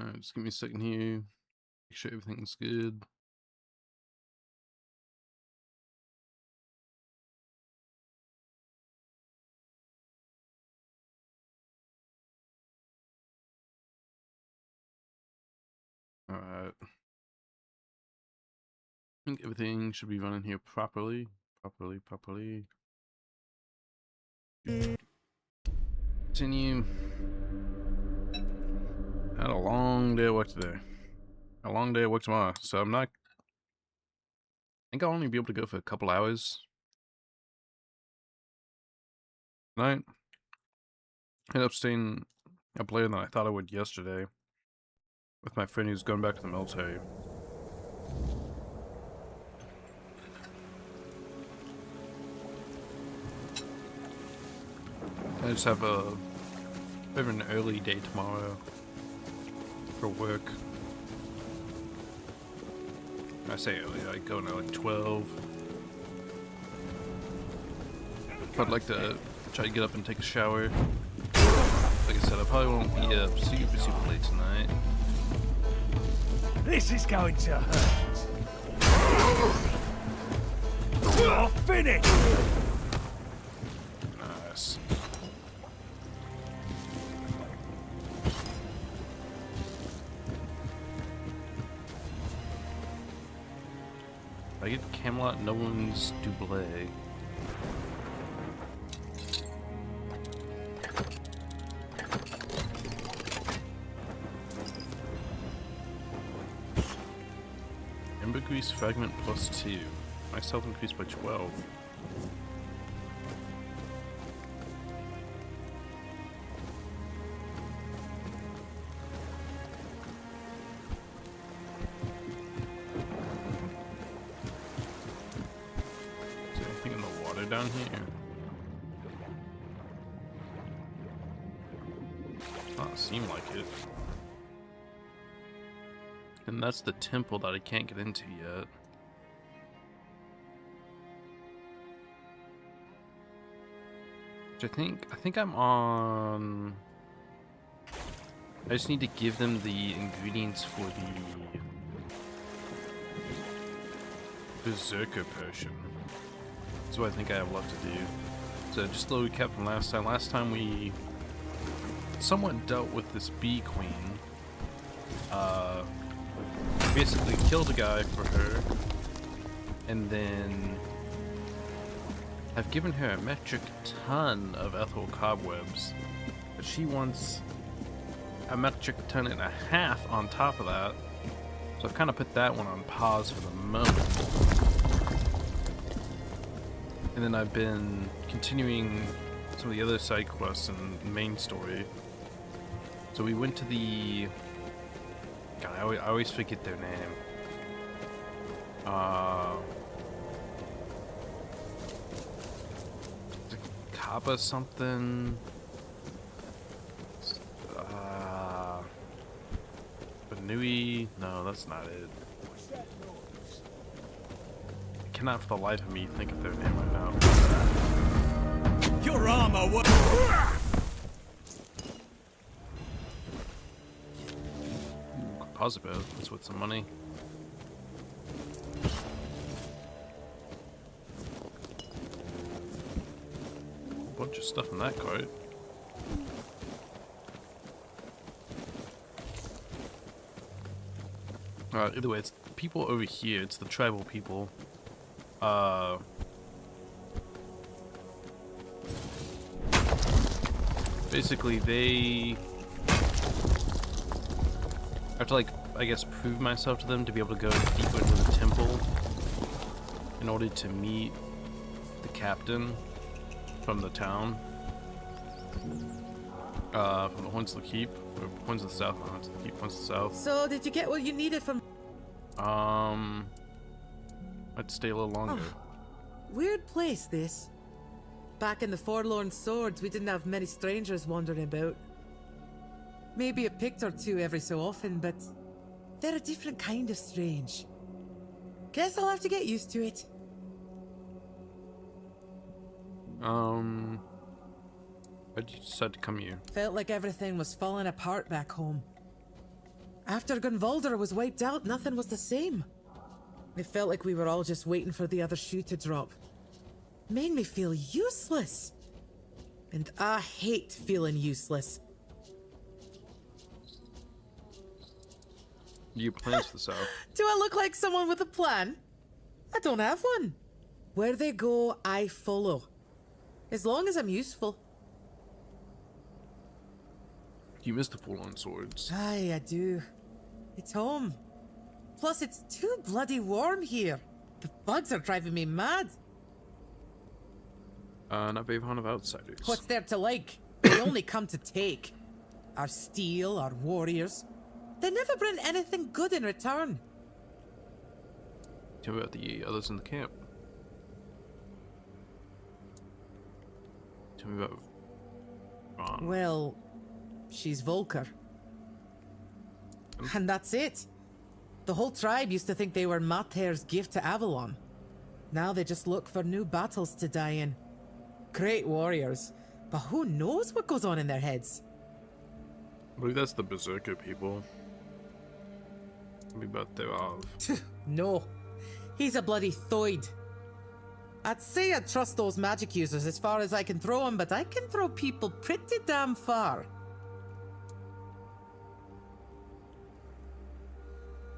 Alright, just give me a second here. Make sure everything's good. Alright. I think everything should be running here properly. Properly. Continue. I had a long day of work today. A long day of work tomorrow. So I'm not... I think I'll only be able to go for a couple hours tonight. I ended up staying up later than I thought I would yesterday with my friend who's going back to the military. I just have a bit of an early day tomorrow for work. I say early, I go now like 12. I'd like to try to get up and take a shower. Like I said, I probably won't be up super late tonight. This is going to hurt. You're finished. Nice. I get Camelot, no one's double. Ambergris fragment +2. My health increased by 12. Is there anything in the water down here? Does not seem like it. And that's the temple that I can't get into yet. Which I think I'm on... I just need to give them the ingredients for the Berserker potion. That's what I think I have left to do. So just a little recap from last time. Last time we somewhat dealt with this bee queen. Basically killed a guy for her, and then I've given her a metric ton of ethyl cobwebs, but she wants a metric ton and a half on top of that, so I've kind of put that one on pause for the moment. And then I've been continuing some of the other side quests and the main story. So we went to the... God, I always forget their name. Kappa something. Banui. No, that's not it. I cannot for the life of me think of their name right now. Your armor was... Composite bow, that's worth some money. Bunch of stuff in that cart. Either way, it's the people over here, it's the tribal people. Basically, they... I have to, like, I guess, prove myself to them to be able to go deeper into the temple in order to meet the captain from the town. From the Horns of the Keep, or Horns of the South, not Horns of the Keep, Horns of the South. So, did you get what you needed from... I'd stay a little longer. Oh, weird place, this. Back in the Forlorn Swords, we didn't have many strangers wandering about. Maybe a pict or two every so often, but they're a different kind of strange. Guess I'll have to get used to it. Why'd you decide to come here? Felt like everything was falling apart back home. After Gunvalder was wiped out, nothing was the same. It felt like we were all just waiting for the other shoe to drop. Made me feel useless. And I hate feeling useless. You plans for the south? Do I look like someone with a plan? I don't have one. Where they go, I follow. As long as I'm useful. You missed the full-on swords. Aye, I do. It's home. Plus, it's too bloody warm here. The bugs are driving me mad. Not very fond of outsiders. What's there to like? They only come to take. Our steel, our warriors. They never bring anything good in return. Tell me about the others in the camp. Tell me about Ron. Well, she's Volker. And that's it. The whole tribe used to think they were Mater's gift to Avalon. Now they just look for new battles to die in. Great warriors, but who knows what goes on in their heads? I believe that's the Berserker people. Tell me about their No, he's a bloody Thoid. I'd say I trust those magic users as far as I can throw them, but I can throw people pretty damn far.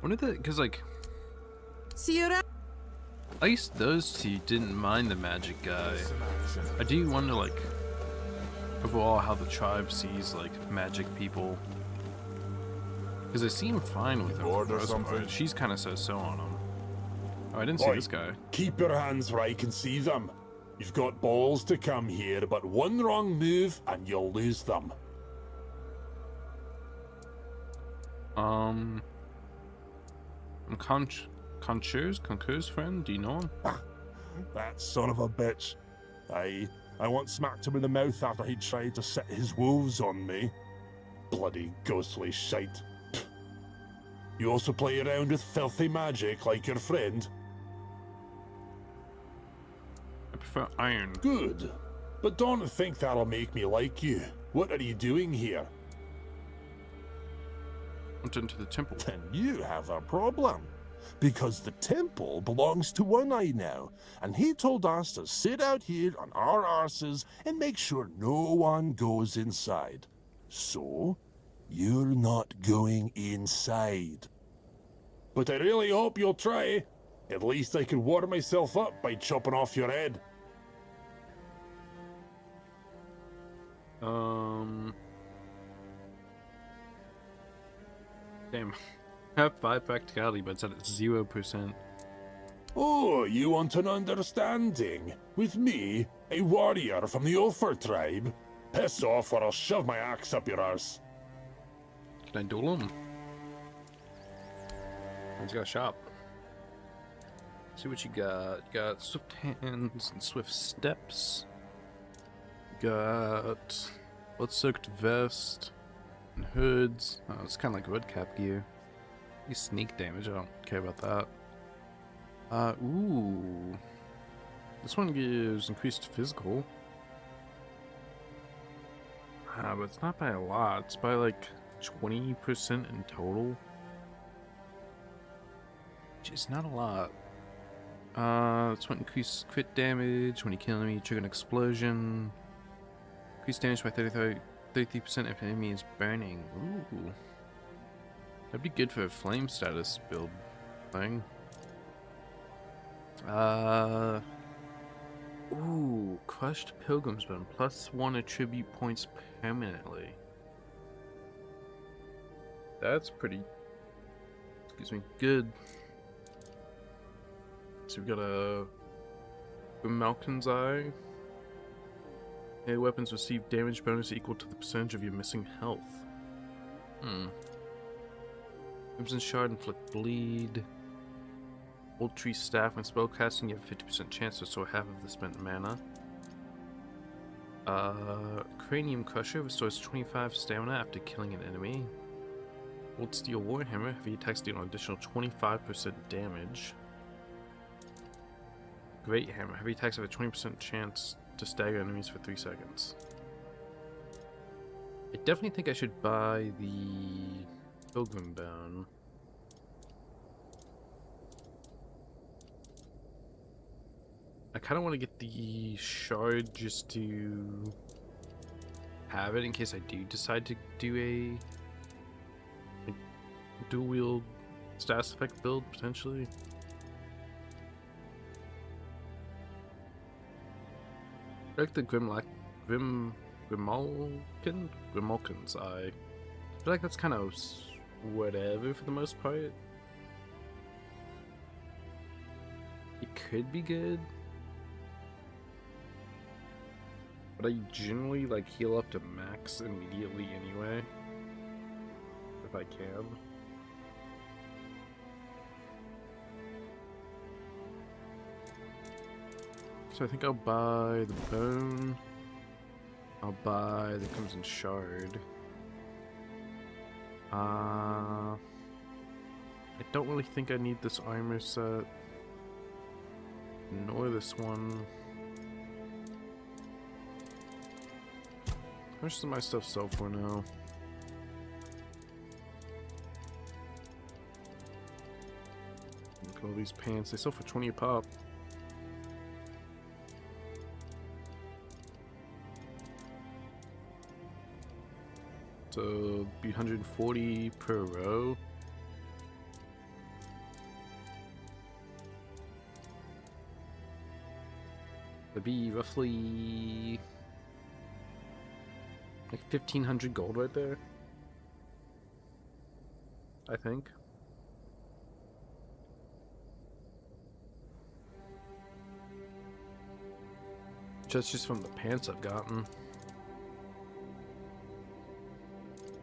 When did that? Because like, See you around. at least those two didn't mind the magic guy. I do wonder, like, overall how the tribe sees like magic people. Because they seem fine with him. Bored for or the most part. something? She's kind of so on him. Oh, I didn't see Boy, this guy. keep your hands where I can see them. You've got balls to come here, but one wrong move and you'll lose them. Concour's friend, do you know him? That son of a bitch. I once smacked him in the mouth after he tried to set his wolves on me. Bloody ghostly shite. You also play around with filthy magic like your friend? I prefer iron. Good. But don't think that'll make me like you. What are you doing here? Went into the temple. Then you have a problem. Because the temple belongs to One Eye now, and he told us to sit out here on our arses and make sure no one goes inside. So, you're not going inside. But I really hope you'll try. At least I can warm myself up by chopping off your head. Damn. I have 5 practicality, but it's at 0%. Oh, you want an understanding? With me, a warrior from the Ulfer tribe? Piss off or I'll shove my axe up your arse. Can I duel him? He's got a shop. See what you got. You got swift hands and swift steps. You got blood-soaked vest and hoods. Oh, it's kind of like red cap gear. You sneak damage. I don't care about that. Ooh. This one gives increased physical. But it's not by a lot. It's by like 20% in total. Which is not a lot. This one increases crit damage when you kill an enemy, trigger an explosion. Increased damage by 33% if an enemy is burning. Ooh. That'd be good for a flame status build thing. Ooh, crushed pilgrim's bone, +1 attribute points permanently. That's pretty, excuse me, good. So we've got a Malkin's Eye. Melee weapons receive damage bonus equal to the percentage of your missing health. Crimson Shard, inflict bleed. Old Tree Staff, when spellcasting, you have a 50% chance to restore half of the spent mana. Cranium Crusher restores 25 stamina after killing an enemy. Old Steel Warhammer, heavy attacks deal an additional 25% damage. Great Hammer, heavy attacks have a 20% chance to stagger enemies for 3 seconds. I definitely think I should buy the Pilgrim Bone. I kind of want to get the shard just to have it in case I do decide to do a dual wield status effect build potentially. I like the Grimmalkin's eye. I feel like that's kind of whatever for the most part. It could be good, but I generally like heal up to max immediately anyway, if I can. So I think I'll buy the bone. I'll buy the Crimson Shard. I don't really think I need this armor set. Nor this one. How much does my stuff sell for now? Look at all these pants. They sell for 20 a pop. So, be 140 per row. That'd be roughly like 1,500 gold right there, I think. Just from the pants I've gotten.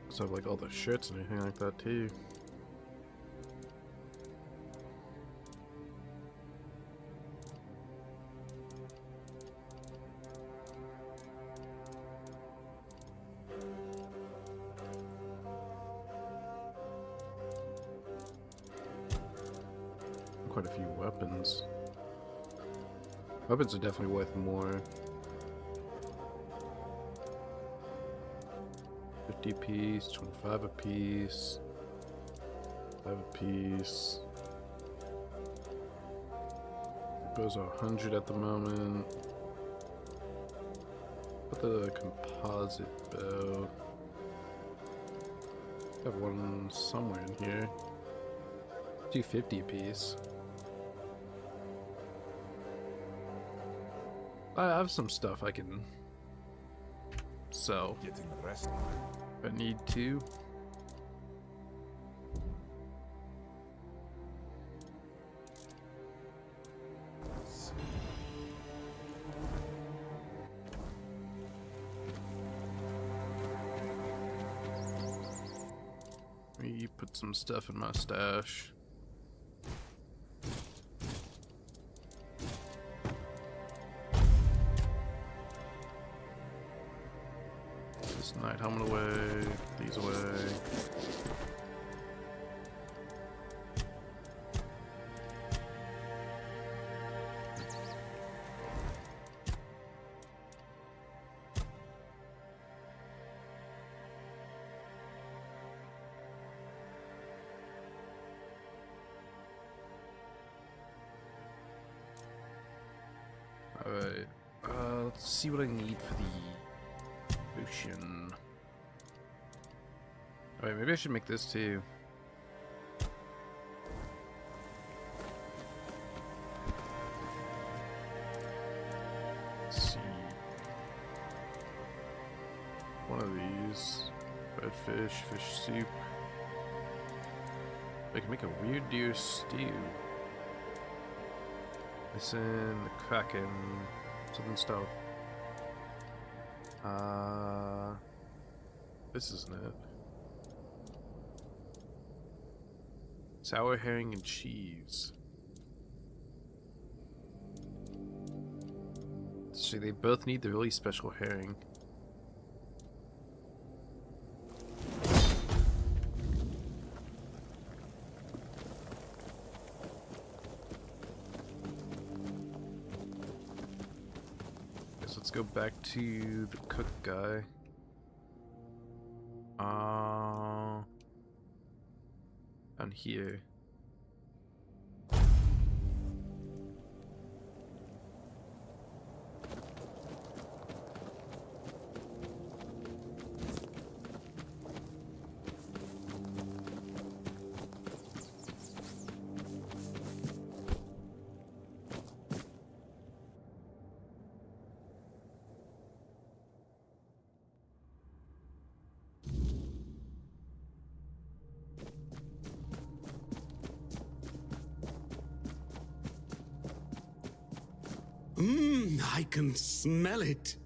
So I have like all the shirts and anything like that too. Quite a few weapons. Weapons are definitely worth more. 50 apiece, 25 apiece, 5 apiece. Those are 100 at the moment. Put the composite bow. I have one somewhere in here. 250 apiece. I have some stuff I can sell Getting the rest. if I need to. Let me put some stuff in my stash. Night helmet away, these away. Alright, let's see what I need for the potion. Alright, maybe I should make this too. Let's see. One of these. Red fish, fish soup. I can make a weird deer stew. Listen, the Kraken, something stout. This isn't it. Sour herring and cheese. So they both need the really special herring. Guess let's go back to the cook guy. Down here. I can smell it.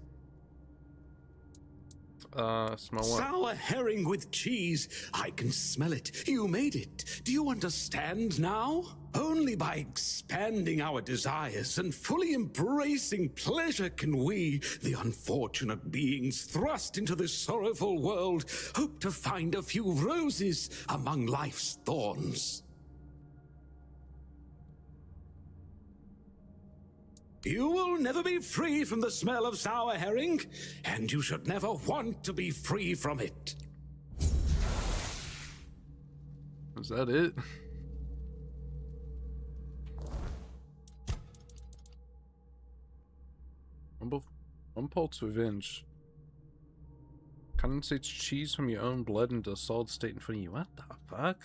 Smell what? Sour herring with cheese. I can smell it. You made it. Do you understand now? Only by expanding our desires and fully embracing pleasure can we, the unfortunate beings thrust into this sorrowful world, hope to find a few roses among life's thorns. You will never be free from the smell of sour herring, and you should never want to be free from it. Is that it? Impulse revenge. Condensates cheese from your own blood into a solid state in front of you. What the fuck?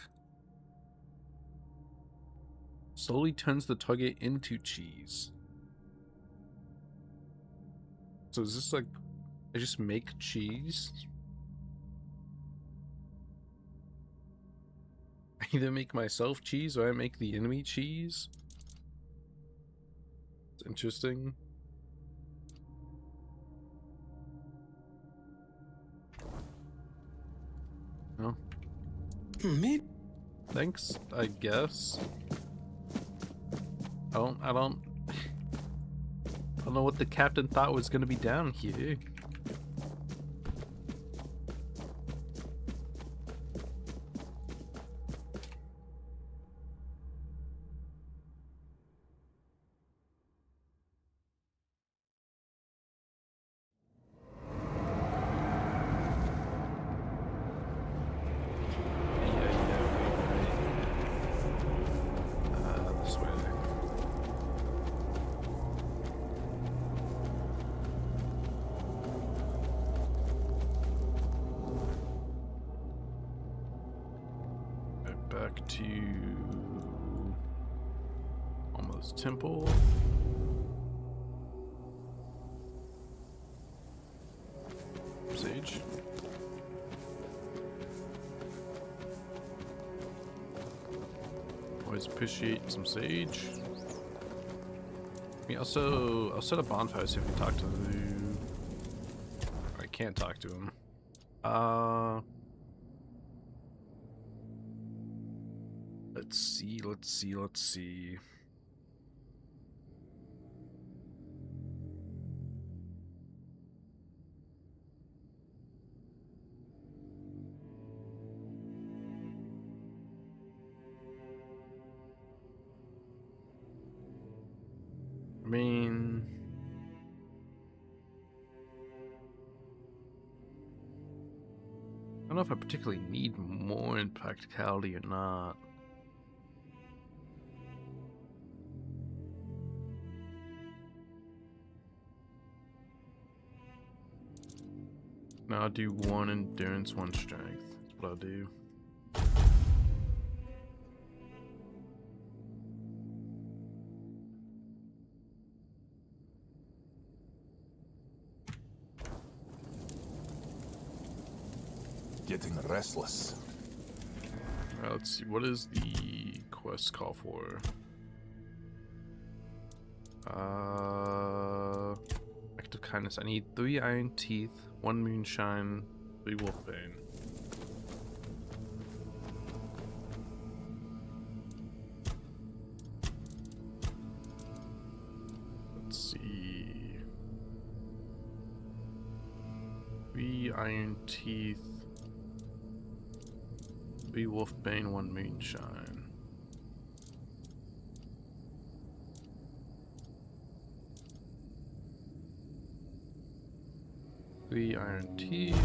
Slowly turns the target into cheese. So is this like, I just make cheese? I either make myself cheese or I make the enemy cheese? It's interesting. No. Me? Thanks, I guess. I don't know what the captain thought was gonna be down here. This way. Back to almost temple. Sage. Always appreciate some sage. We also, I'll set a bonfire so if we talk to the. I can't talk to him. Let's see. I mean, I don't know if I particularly need more in practicality or not. No, I'll do 1 endurance, 1 strength. That's what I'll do. Getting restless. Let's see, what is the quest call for? Act of kindness. I need 3 iron teeth, 1 moonshine, 3 wolfbane. Let's see. 3 iron teeth, 3 wolfbane, 1 moonshine. The iron teeth.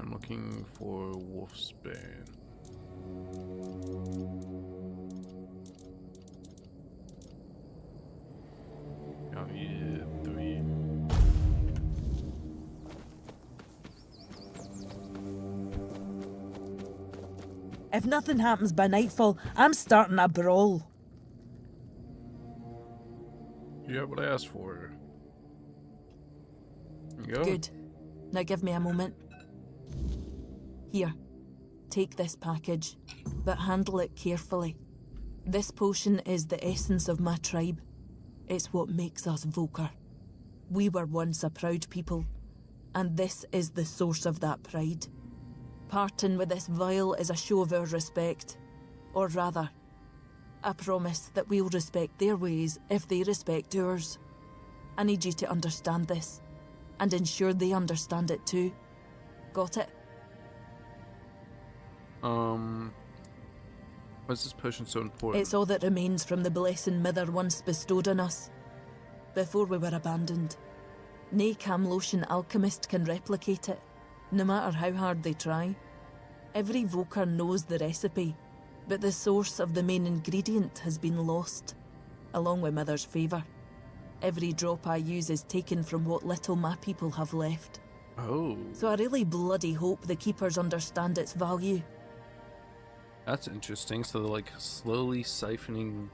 I'm looking for Wolfsbane. Oh yeah, 3. If nothing happens by nightfall, I'm starting a brawl. You got what I asked for. There you go. Good. Now give me a moment. Here. Take this package, but handle it carefully. This potion is the essence of my tribe. It's what makes us Volker. We were once a proud people, and this is the source of that pride. Parting with this vial is a show of our respect. Or rather, a promise that we'll respect their ways if they respect ours. I need you to understand this, and ensure they understand it too. Got it? Why is this potion so important? It's all that remains from the blessing Mither once bestowed on us, before we were abandoned. Nae Camlosian alchemist can replicate it, no matter how hard they try. Every Volker knows the recipe, but the source of the main ingredient has been lost, along with Mither's favour. Every drop I use is taken from what little my people have left. Oh, So I really bloody hope the Keepers understand its value. that's interesting. So they're like slowly siphoning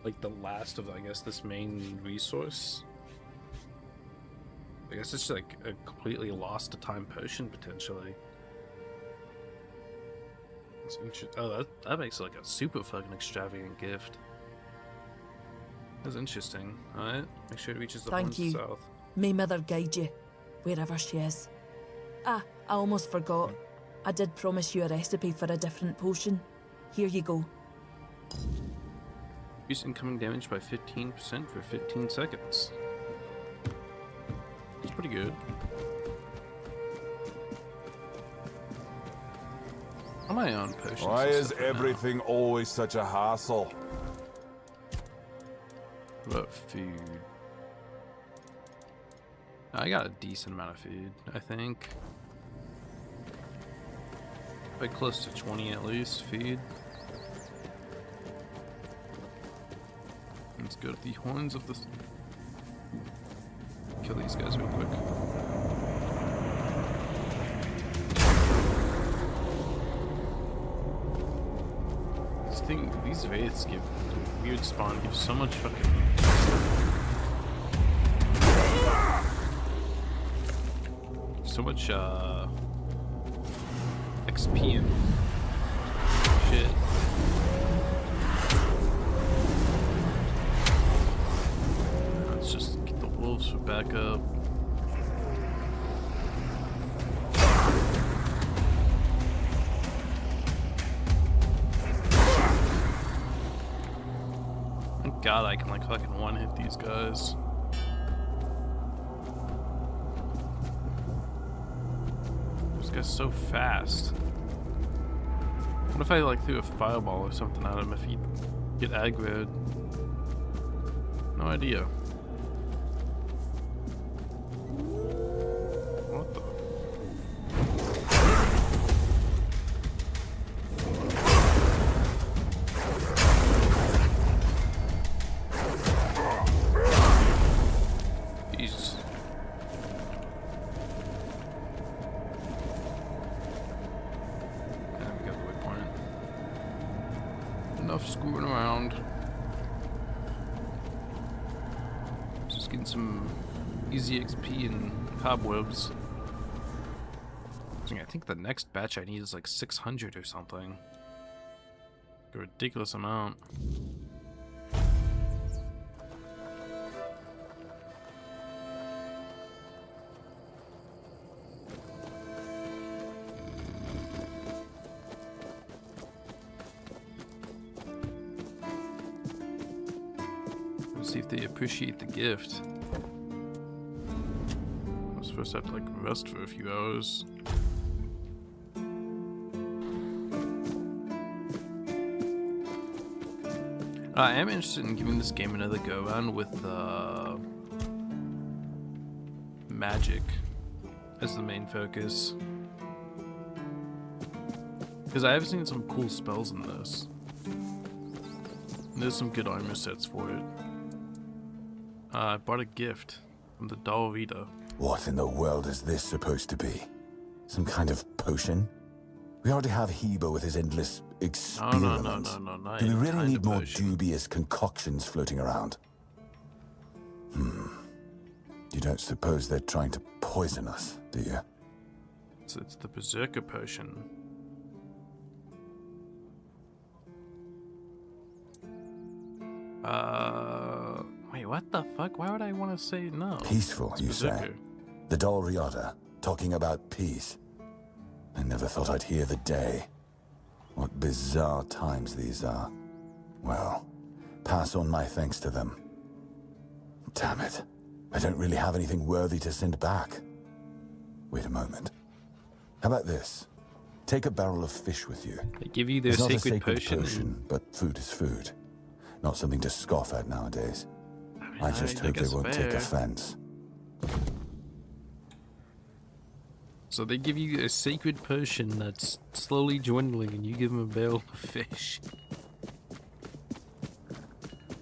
like the last of, I guess, this main resource. I guess it's like a completely lost to time potion potentially. It's interesting. Oh, that makes it like a super fucking extravagant gift. That's interesting. Alright, make sure it reaches the Thank ones you. south. May Mither guide you, wherever she is. Ah, I almost forgot. I did promise you a recipe for a different potion. Here you go. Reduce incoming damage by 15% for 15 seconds. It's pretty good. How am I on potions? Why and is stuff right now? everything always such a hassle? What about food? I got a decent amount of food, I think. Like close to 20 at least, feed. Let's go to the horns of the... Kill these guys real quick. These wraiths give weird spawn, give so much fucking... So much, XP and shit. Let's just get the wolves for backup. Thank God I can like fucking one-hit these guys. This guy's so fast. What if I like threw a fireball or something at him if he'd get aggroed? No idea. What the? Jesus. Yeah, we got the waypoint. Enough screwing around. Just getting some easy XP and cobwebs. I think the next batch I need is like 600 or something. A ridiculous amount. Let's see if they appreciate the gift. I was supposed to have to like rest for a few hours. I am interested in giving this game another go around with magic. as the main focus. Because I have seen some cool spells in this. And there's some good armor sets for it. I bought a gift from the doll Rita. What in the world is this supposed to be? Some kind of potion? We already have Heba with his endless experiments. No, not Do we any really kind need of more potion. dubious concoctions floating around? You don't suppose they're trying to poison us, do you? So it's the Berserker potion. Wait, what the fuck? Why would I want to say no? Peaceful, It's you say? Berserker. The Dol Riata, talking about peace. I never thought I'd hear the day. What bizarre times these are. Well, pass on my thanks to them. Damn it. I don't really have anything worthy to send back. Wait a moment. How about this? Take a barrel of fish with you. They give you their It's not a sacred sacred potion. potion, but food is food. Not something to scoff at nowadays. I just hope they guess won't take fair. offense. So they give you a sacred potion that's slowly dwindling, and you give them a barrel of fish.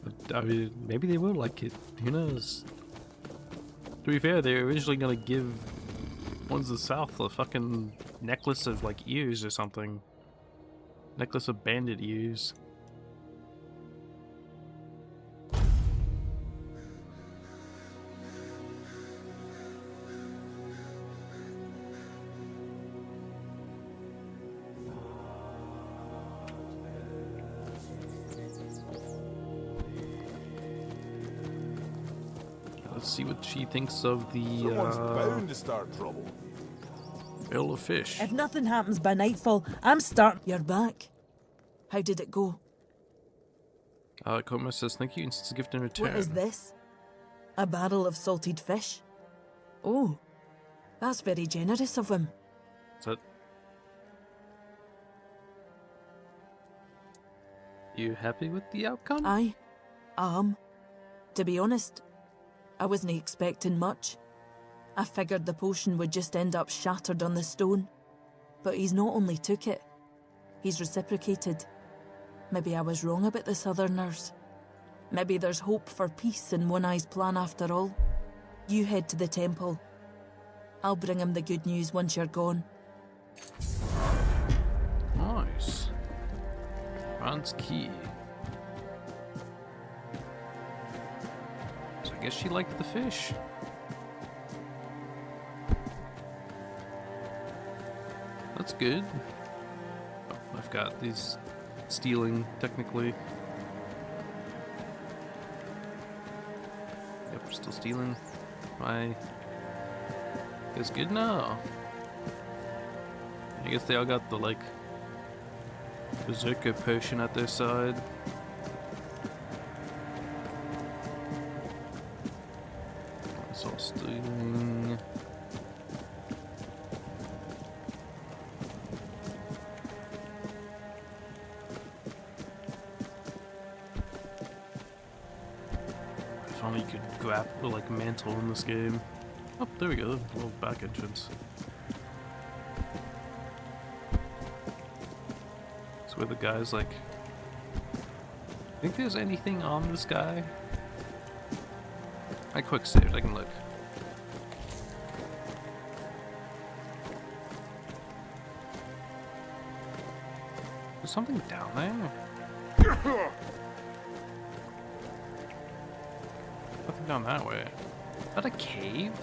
But, I mean, maybe they will like it. Who knows? To be fair, they were originally gonna give ones of the South a fucking necklace of like ears or something. Necklace of banded ears. Let's see what she thinks of the Someone's bound to start trouble. barrel of fish. If nothing happens by nightfall, I'm starting. You're back. How did it go? Koma says thank you and it's a gift in return. What is this? A barrel of salted fish? Oh, that's very generous of him. Is that... You happy with the outcome? I am. To be honest, I wasn't expecting much. I figured the potion would just end up shattered on the stone. But he's not only took it, he's reciprocated. Maybe I was wrong about the Southerners. Maybe there's hope for peace in One Eye's plan after all. You head to the temple. I'll bring him the good news once you're gone. Nice. Bronze key. So I guess she liked the fish. That's good. Oh, I've got these stealing, technically. Yep, we're still stealing. My... It's good now. I guess they all got the, like, Berserker potion at their side. It's all stealing. If only you could grab the, like, mantle in this game. Oh, there we go, a little back entrance. It's where the guy's like... Think there's anything on this guy? I quick saved, I can look. There's something down there? Nothing down that way. Is that a cave?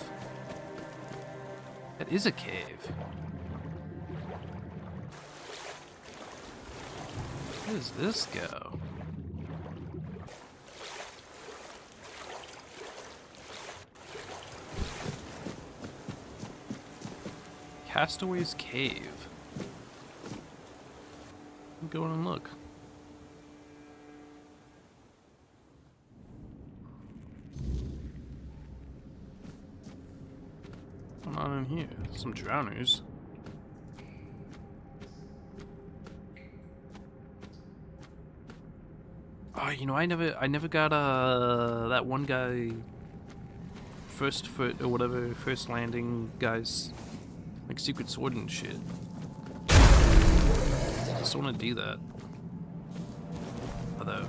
That is a cave. Where does this go? Castaway's Cave. Go in and look. What's going on in here? Some drowners. Oh, you know, I never got that one guy first foot or whatever, first landing guys, like secret sword and shit. I just want to do that. Although,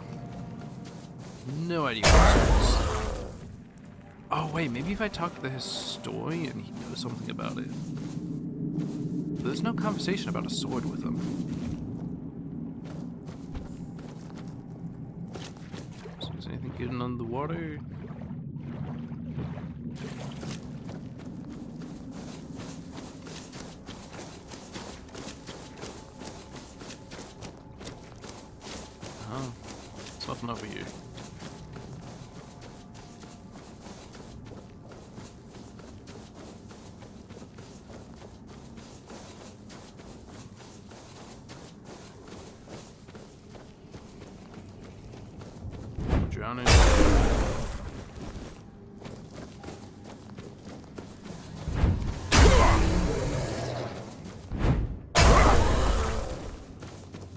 no idea what swords. Oh wait, maybe if I talk to the historian, he knows something about it. But there's no conversation about a sword with him. So is anything getting under the water? Oh, there's nothing over here. Drowning.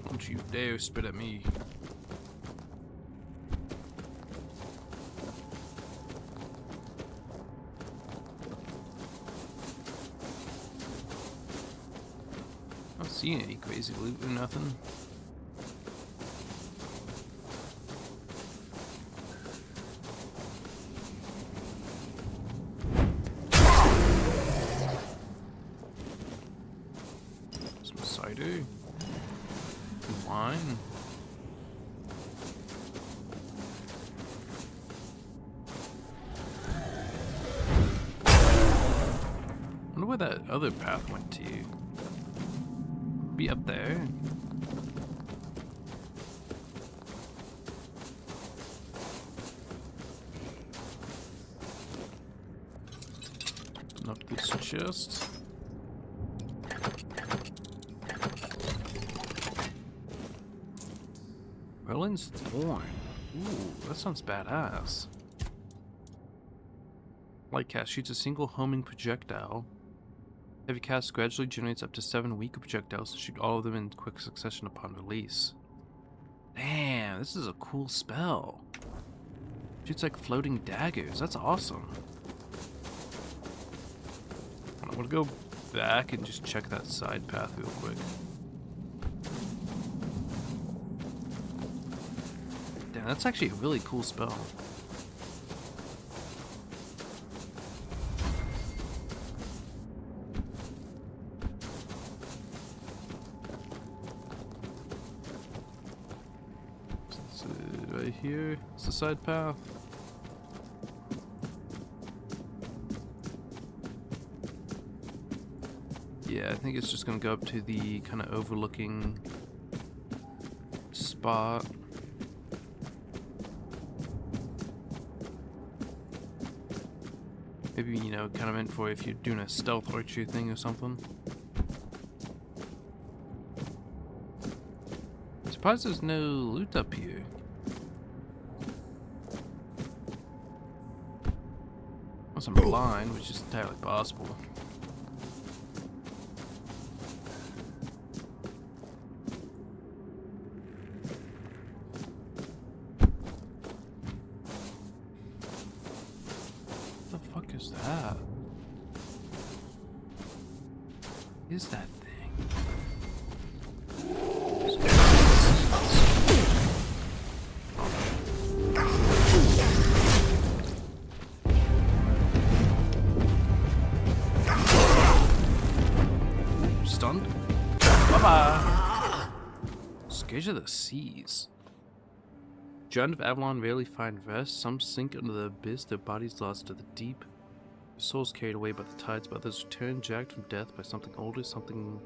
Don't you dare spit at me. I don't see any crazy loot or nothing. Cider, wine. I wonder where that other path went to. Be up there. Open up this chest. Merlin's Thorn. Ooh, that sounds badass. Light cast shoots a single homing projectile. Heavy cast gradually generates up to 7 weaker projectiles to shoot all of them in quick succession upon release. Damn, this is a cool spell. Shoots like floating daggers. That's awesome. I'm gonna go back and just check that side path real quick. Damn, that's actually a really cool spell. So right here, it's the side path. Yeah, I think it's just gonna go up to the kind of overlooking spot. Maybe, you know, kind of meant for if you're doing a stealth archery thing or something. Surprised there's no loot up here. Unless I'm blind, which is entirely possible. Is that? Is that thing? Stunned? Bye-bye! Scourge of the Seas. Drowned of Avalon rarely find rest. Some sink under the abyss, their bodies lost to the deep. Souls carried away by the tides, but others return jagged from death by something older, something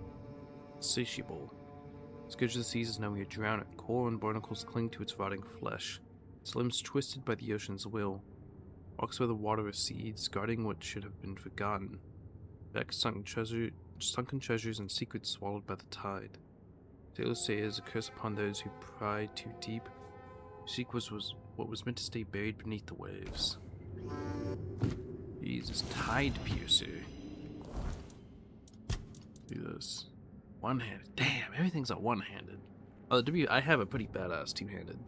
insatiable. Scourge of the Seas is now we are drowned. Coral and barnacles cling to its rotting flesh. Its limbs twisted by the ocean's will. Walks where the water recedes, guarding what should have been forgotten. Back sunken treasures and secrets swallowed by the tide. Sailors say it is a curse upon those who pry too deep. Seek was what was meant to stay buried beneath the waves. Jesus, Tide Piercer. Look at this. One-handed. Damn, everything's a one-handed. Oh, I have a pretty badass two-handed.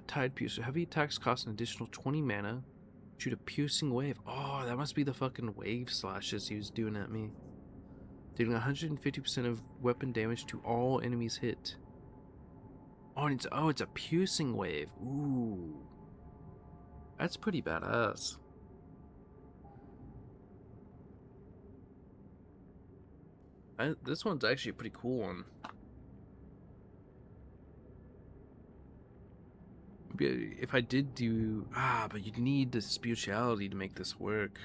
Tide Piercer. Heavy attacks cost an additional 20 mana. Shoot a piercing wave. Oh, that must be the fucking wave slashes he was doing at me. Dealing 150% of weapon damage to all enemies hit. Oh, it's a piercing wave. Ooh. That's pretty badass. This one's actually a pretty cool one. Maybe if I did do... but you'd need the spirituality to make this work.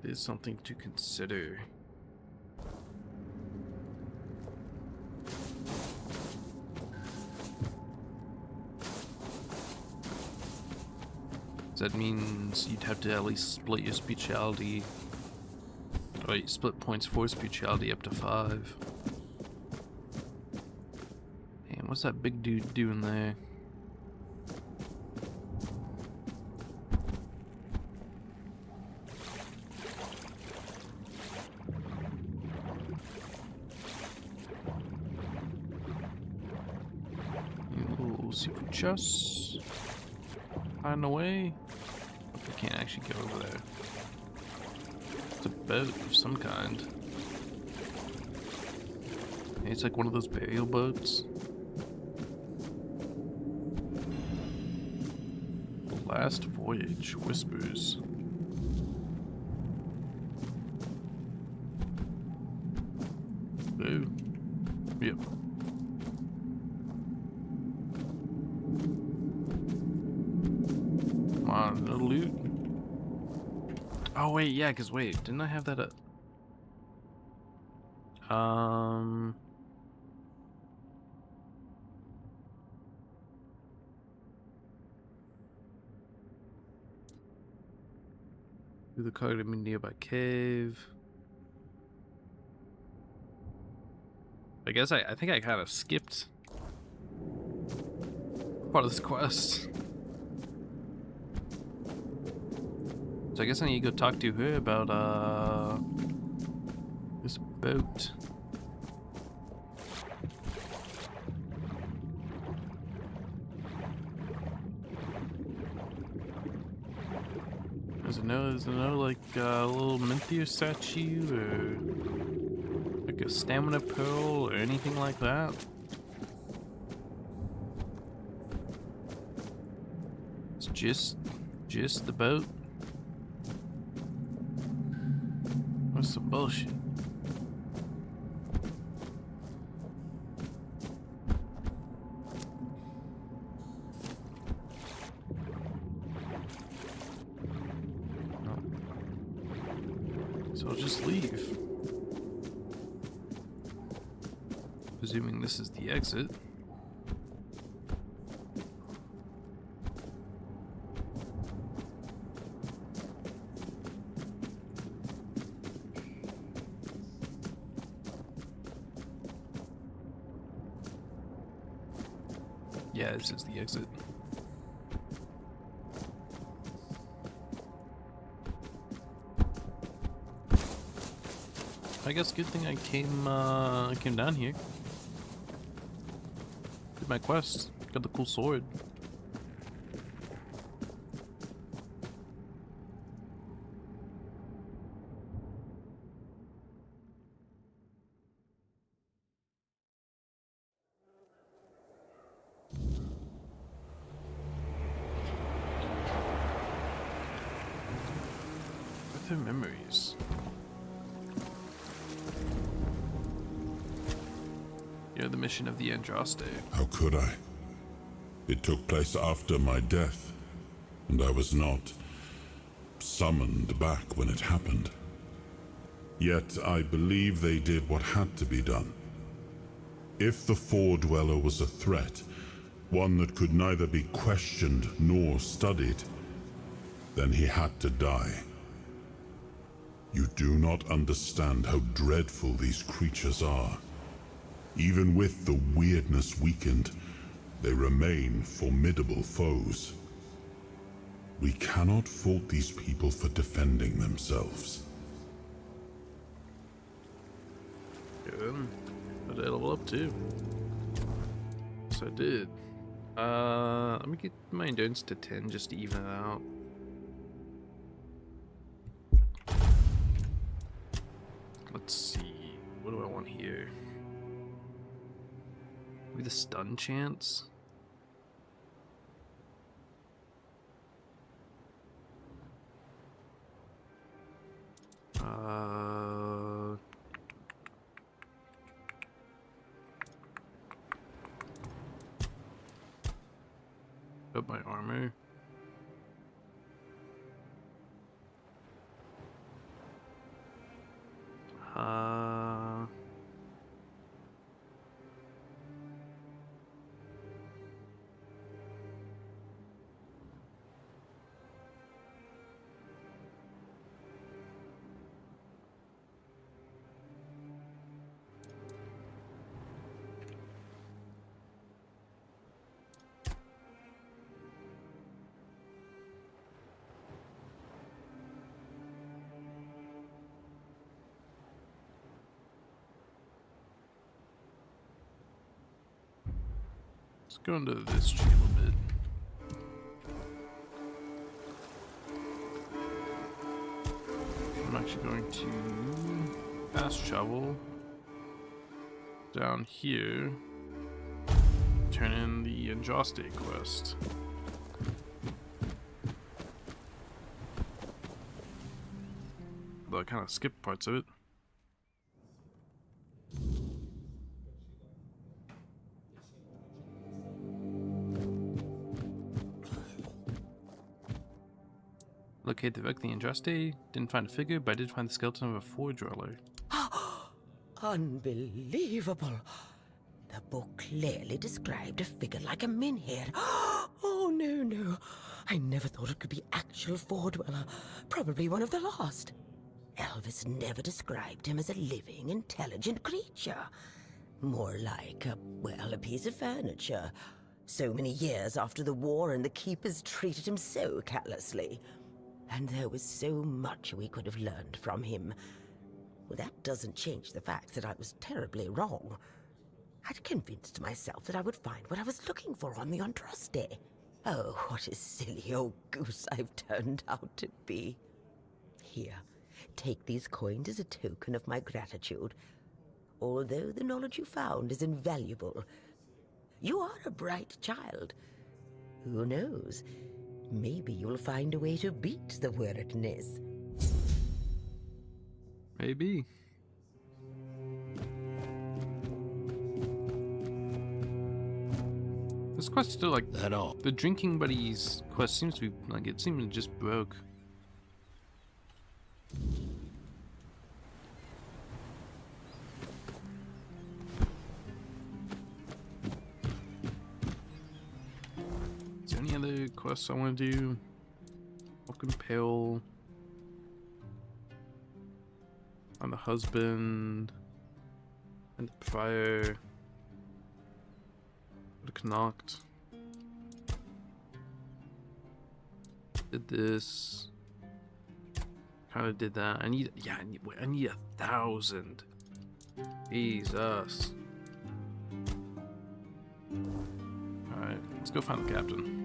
There's something to consider. That means you'd have to at least split your spirituality, or you split points for spirituality up to 5. Damn, what's that big dude doing there? Little secret chests. Find a way. I can't actually go over there. It's a boat of some kind. It's like one of those burial boats. The last voyage whispers. Oh. Yep. Come on, no loot. Oh wait, yeah, cause wait, didn't I have that up? Through the card in a nearby cave. I guess I think I kind of skipped part of this quest. So I guess I need to go talk to her about this boat. There's no like little Minthia statue or like a stamina pearl or anything like that. It's just the boat. What's some bullshit? So I'll just leave. Presuming this is the exit. Yeah, this is the exit. I guess good thing I came down here. Did my quest. Got the cool sword. With her memories. You're the mission of the Andraste. How could I? It took place after my death, and I was not summoned back when it happened. Yet I believe they did what had to be done. If the Four-Dweller was a threat, one that could neither be questioned nor studied, then he had to die. You do not understand how dreadful these creatures are. Even with the weirdness weakened, they remain formidable foes. We cannot fault these people for defending themselves. Good. What did I level up to? Yes, I did. Let me get my endurance to 10 just to even it out. Let's see. What do I want here? Maybe the stun chance? Up my armor. Let's go into this tree a little bit. I'm actually going to fast travel down here, turn in the Andraste quest. Though I kind of skipped parts of it. Locate the wreck of the Andraste. Didn't find a figure, but I did find the skeleton of a forge roller. Unbelievable. The book clearly described a figure like a menhir. Oh, no. I never thought it could be actual Ford Dweller. Probably one of the lost. Elvis never described him as a living, intelligent creature. More like a piece of furniture. So many years after the war, and the keepers treated him so callously. And there was so much we could have learned from him. Well, that doesn't change the fact that I was terribly wrong. I'd convinced myself that I would find what I was looking for on the Andraste. Oh, what a silly old goose I've turned out to be. Here, take these coins as a token of my gratitude. Although the knowledge you found is invaluable, you are a bright child. Who knows? Maybe you'll find a way to beat the weirdness. Maybe. This quest still like At all. the drinking buddies quest seems to be like it seemed to just broke. Is there any other quests I want to do? I'll compel. I'm the husband. And the prior. Knocked. Did this. Kind of did that. I need 1,000. Jesus. Alright, let's go find the captain.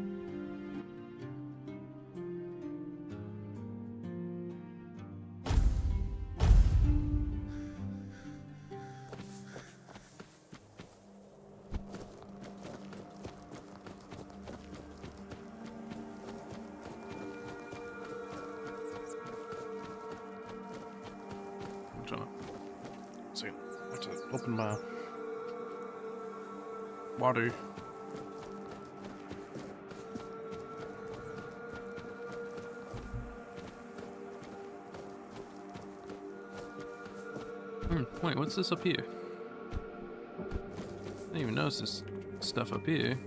I have to open my water. Wait, what's this up here? I didn't even notice this stuff up here.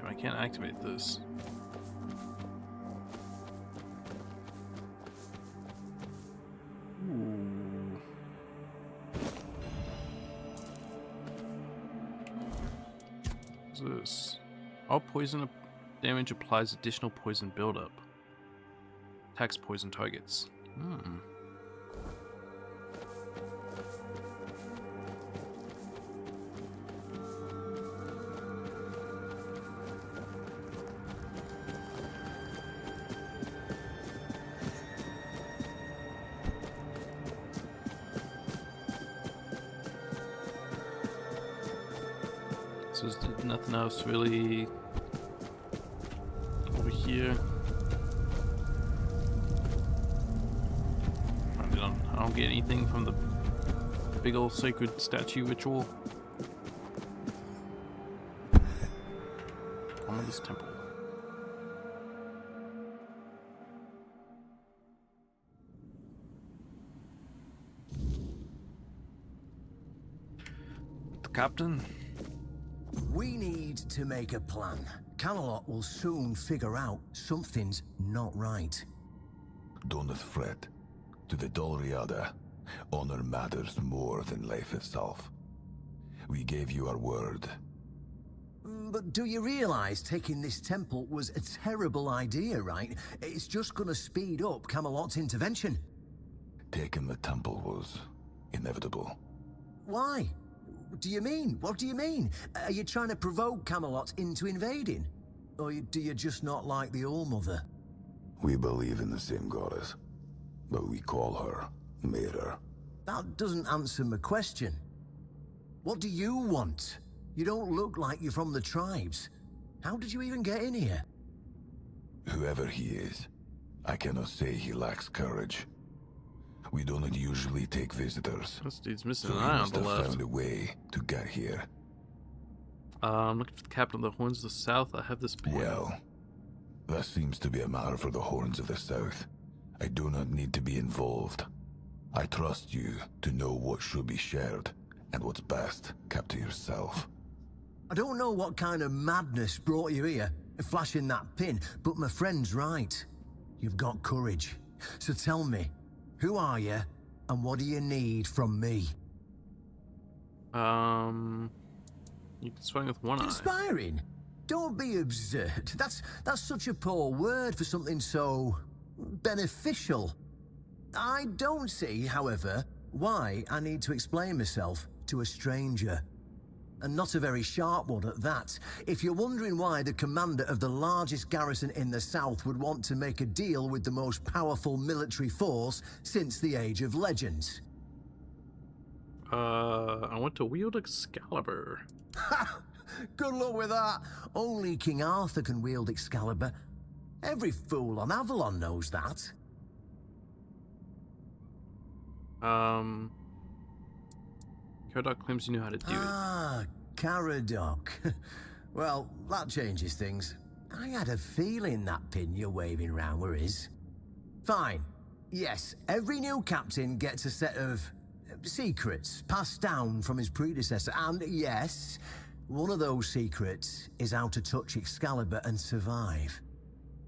I can't activate this. This. All poison damage applies additional poison buildup. Attacks poison targets. So there's nothing else really over here. I don't get anything from the big old sacred statue ritual. I'm in this temple. The captain? We need to make a plan. Camelot will soon figure out something's not right. Don't fret. To the Dolriada, honor matters more than life itself. We gave you our word. But do you realize taking this temple was a terrible idea, right? It's just gonna speed up Camelot's intervention. Taking the temple was inevitable. Why? Do you mean? What do you mean? Are you trying to provoke Camelot into invading? Or do you just not like the All-Mother? We believe in the same goddess, but we call her Mirror. That doesn't answer my question. What do you want? You don't look like you're from the tribes. How did you even get in here? Whoever he is, I cannot say he lacks courage. We don't usually take visitors. This dude's missing So an he eye on must the have left. found a way to get here. I'm looking for the captain of the Horns of the South. I have this point. Well, that seems to be a matter for the Horns of the South. I do not need to be involved. I trust you to know what should be shared, and what's best kept to yourself. I don't know what kind of madness brought you here, flashing that pin, but my friend's right. You've got courage. So tell me, who are you, and what do you need from me? You can swing with one eye. Inspiring? Don't be absurd. That's such a poor word for something so beneficial. I don't see, however, why I need to explain myself to a stranger. And not a very sharp one at that. If you're wondering why the commander of the largest garrison in the south would want to make a deal with the most powerful military force since the Age of Legends. I want to wield Excalibur. Ha! Good luck with that. Only King Arthur can wield Excalibur. Every fool on Avalon knows that. Caradoc claims you know how to do it. Ah, Caradoc. Well, that changes things. I had a feeling that pin you're waving around were his. Fine. Yes, every new captain gets a set of secrets passed down from his predecessor. And yes, one of those secrets is how to touch Excalibur and survive.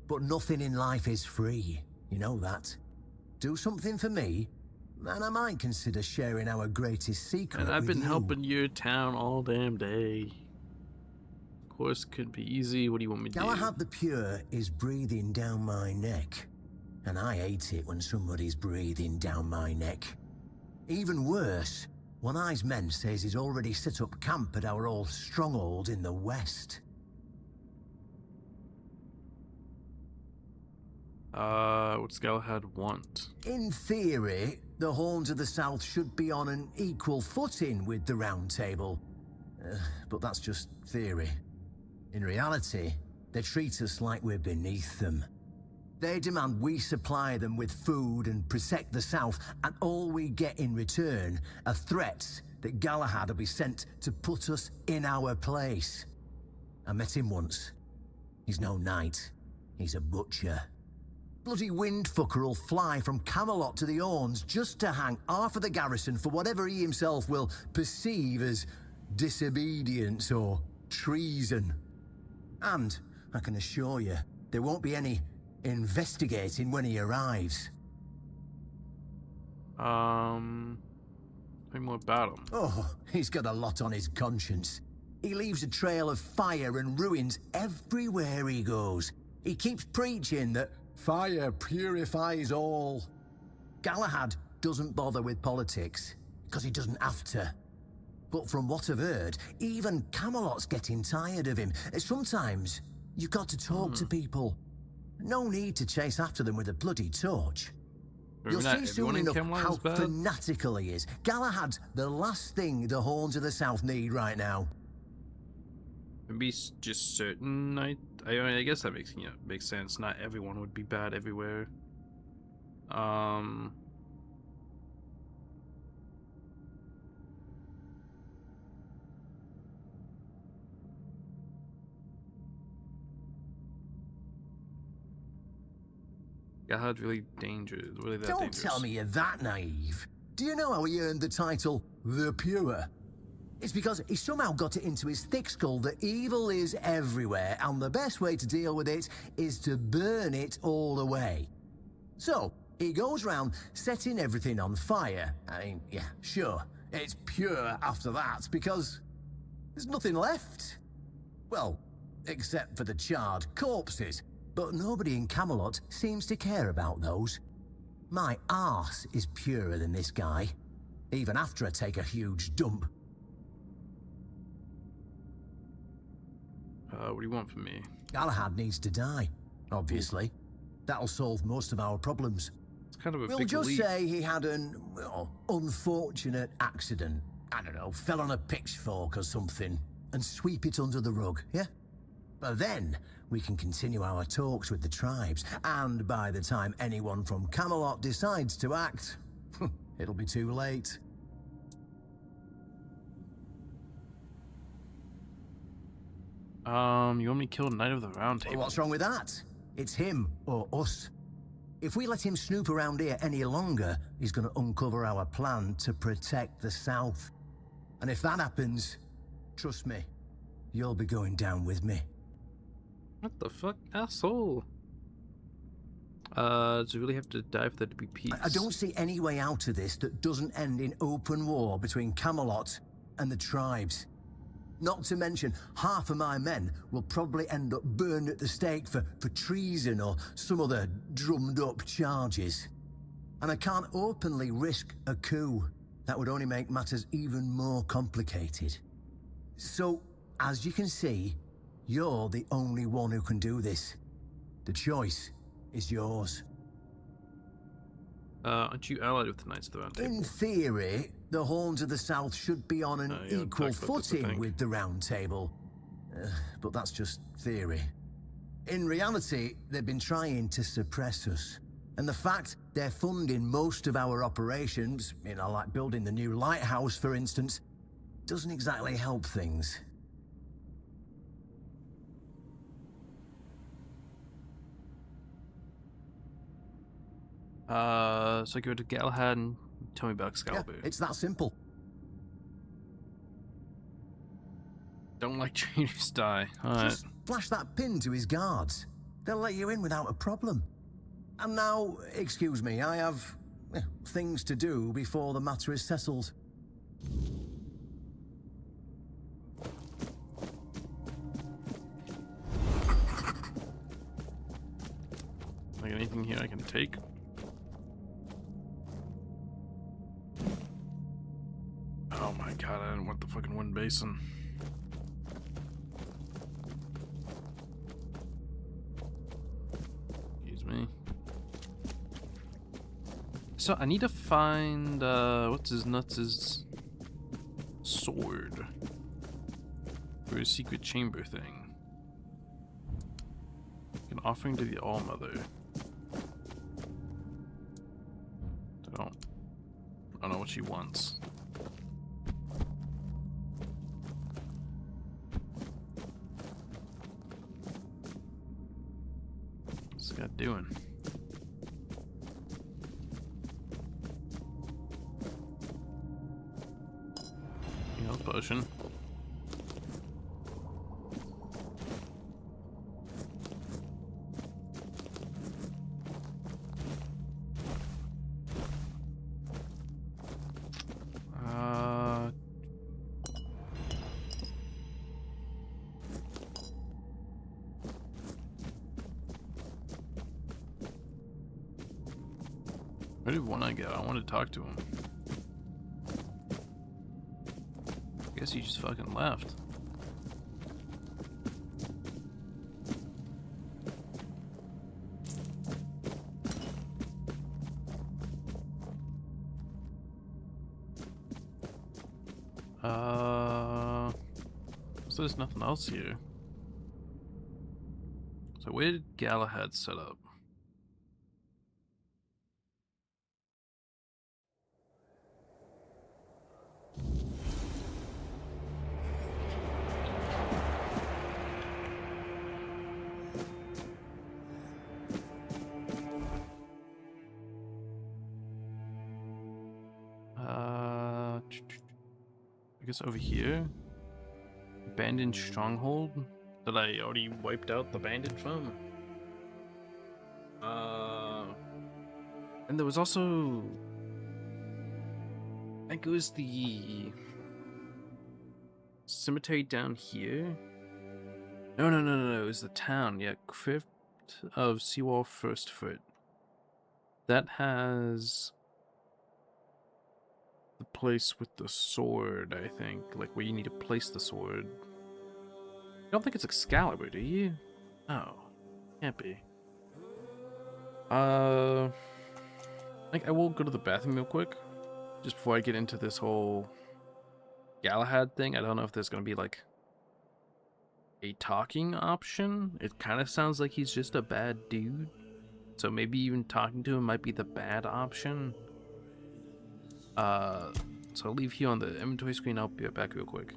But nothing in life is free. You know that. Do something for me, and I might consider sharing our greatest secret And I've with been you. helping your town all damn day. Of course, could be easy. What do you want me to do? Galahad the Pure is breathing down my neck. And I hate it when somebody's breathing down my neck. Even worse, One Eye's men says he's already set up camp at our old stronghold in the west. What's Galahad want? In theory, the Horns of the South should be on an equal footing with the Round Table. But that's just theory. In reality, they treat us like we're beneath them. They demand we supply them with food and protect the South, and all we get in return are threats that Galahad will be sent to put us in our place. I met him once. He's no knight. He's a butcher. Bloody windfucker will fly from Camelot to the Orns just to hang half of the garrison for whatever he himself will perceive as disobedience or treason. And, I can assure you, there won't be any investigating when he arrives. Tell me more about him. Oh, he's got a lot on his conscience. He leaves a trail of fire and ruins everywhere he goes. He keeps preaching that fire purifies all. Galahad doesn't bother with politics, because he doesn't have to. But from what I've heard, even Camelot's getting tired of him. Sometimes, you've got to talk to people. No need to chase after them with a bloody torch. You'll see soon enough how fanatical he is. Galahad's the last thing the Horns of the South need right now. Maybe just certain night. I mean, I guess that makes sense. Not everyone would be bad everywhere. God, really dangerous. Really that Don't dangerous. tell me you're that naive. Do you know how he earned the title The Pure? It's because he somehow got it into his thick skull that evil is everywhere, and the best way to deal with it is to burn it all away. So, he goes round setting everything on fire. I mean, yeah, sure, it's pure after that, because there's nothing left. Well, except for the charred corpses. But nobody in Camelot seems to care about those. My arse is purer than this guy, even after I take a huge dump. What do you want from me? Galahad needs to die, obviously. That'll solve most of our problems. It's kind of a We'll big just leap. say he had an unfortunate accident. I don't know, fell on a pitchfork or something, and sweep it under the rug, yeah? But then we can continue our talks with the tribes, and by the time anyone from Camelot decides to act, it'll be too late. You want me to kill Knight of the Round Table? What's wrong with that? It's him or us. If we let him snoop around here any longer, he's going to uncover our plan to protect the South. And if that happens, trust me, you'll be going down with me. What the fuck, asshole? Do you really have to die for there to be peace? I don't see any way out of this that doesn't end in open war between Camelot and the tribes. Not to mention, half of my men will probably end up burned at the stake for treason or some other drummed-up charges. And I can't openly risk a coup. That would only make matters even more complicated. So, as you can see, you're the only one who can do this. The choice is yours. Aren't you allied with the Knights of the Round Table? In theory, the Horns of the South should be on an yeah, equal talked about this, I footing think. with the Round Table. But that's just theory. In reality, they've been trying to suppress us. And the fact they're funding most of our operations, like building the new lighthouse, for instance, doesn't exactly help things. So go to Galahad and tell me about Excalibur. Yeah, it's that simple. Don't like traitors die. Alright. Just flash that pin to his guards. They'll let you in without a problem. And now, excuse me, I have things to do before the matter is settled. Like anything here I can take? Oh my god, I didn't want the fucking wind basin. Excuse me. So I need to find what's his nuts' sword for his secret chamber thing. An offering to the Allmother. I don't know what she wants. What's this guy doing? Heal potion. Where did one I go? I want to talk to him. I guess he just fucking left. So there's nothing else here. So where did Galahad set up? I guess over here. Abandoned stronghold that I already wiped out the bandit from. And there was also, I think it was the cemetery down here. No, it was the town. Yeah, Crypt of Seawall First Foot. That has the place with the sword, I think. Like where you need to place the sword. You don't think it's Excalibur, do you? Oh, can't be. Like I will go to the bathroom real quick, just before I get into this whole Galahad thing. I don't know if there's gonna be like a talking option. It kind of sounds like he's just a bad dude, so maybe even talking to him might be the bad option. So I'll leave here on the inventory screen. I'll be right back real quick.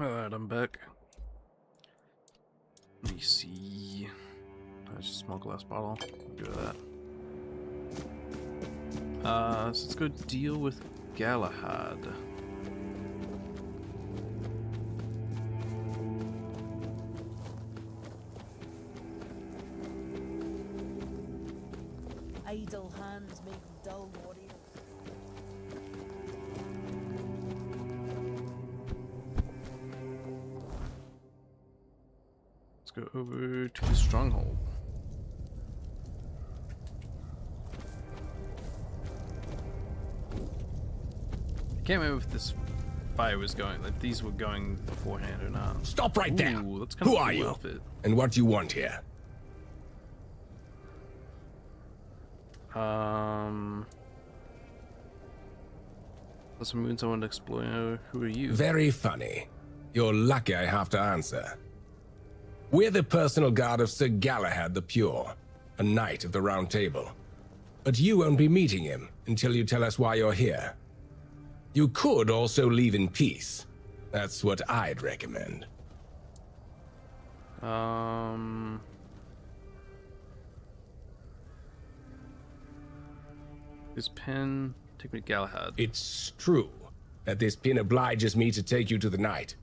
Alright, I'm back. Let me see. That's just a small glass bottle. Do that. So let's go deal with Galahad. Idle hands make dull warriors. Let's go over to the stronghold. I can't remember if this fire was going, like these were going beforehand or not. Stop right there! Ooh, that's kind Who of are cool you? outfit. And what do you want here? Plus some moons I want to explore. Who are you? Very funny. You're lucky I have to answer. We're the personal guard of Sir Galahad the Pure, a knight of the Round Table. But you won't be meeting him until you tell us why you're here. You could also leave in peace. That's what I'd recommend. This pin, take me to Galahad. It's true that this pin obliges me to take you to the knight.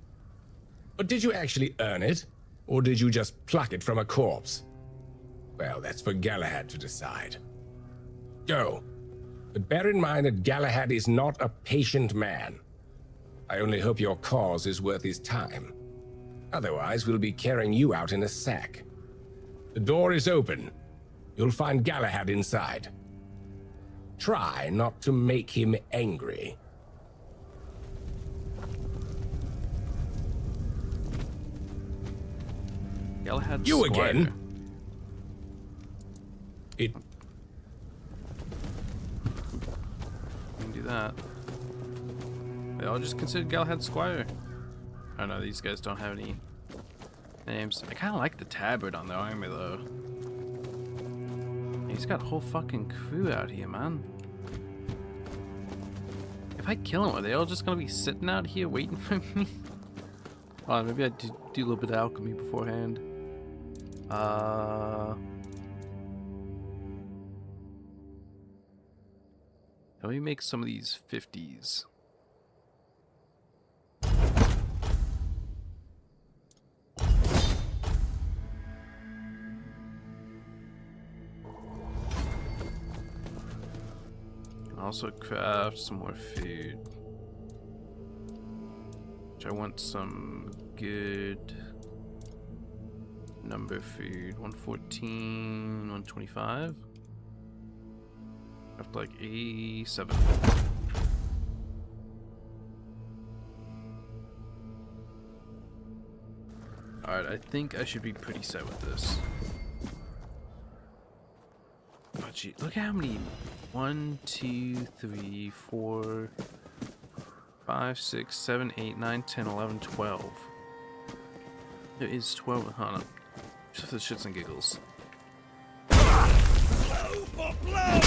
But did you actually earn it? Or did you just pluck it from a corpse? Well, that's for Galahad to decide. Go. But bear in mind that Galahad is not a patient man. I only hope your cause is worth his time. Otherwise, we'll be carrying you out in a sack. The door is open. You'll find Galahad inside. Try not to make him angry. Galahad You Squire. again? It... We can do that. They all just consider Galahad Squire. I know these guys don't have any names. I kind of like the tabard on their armor though. He's got a whole fucking crew out here, man. If I kill him, are they all just gonna be sitting out here waiting for me? Oh, maybe I do a little bit of alchemy beforehand. Let me make some of these 50s. Also craft some more food. Which I want some good number food. 114, 125. Craft like 87. Alright, I think I should be pretty set with this. Oh gee, look at how many. 1, 2, 3, 4, 5, 6, 7, 8, 9, 10, 11, 12. There is 12. Hold on. Just for the shits and giggles. Blow for blow!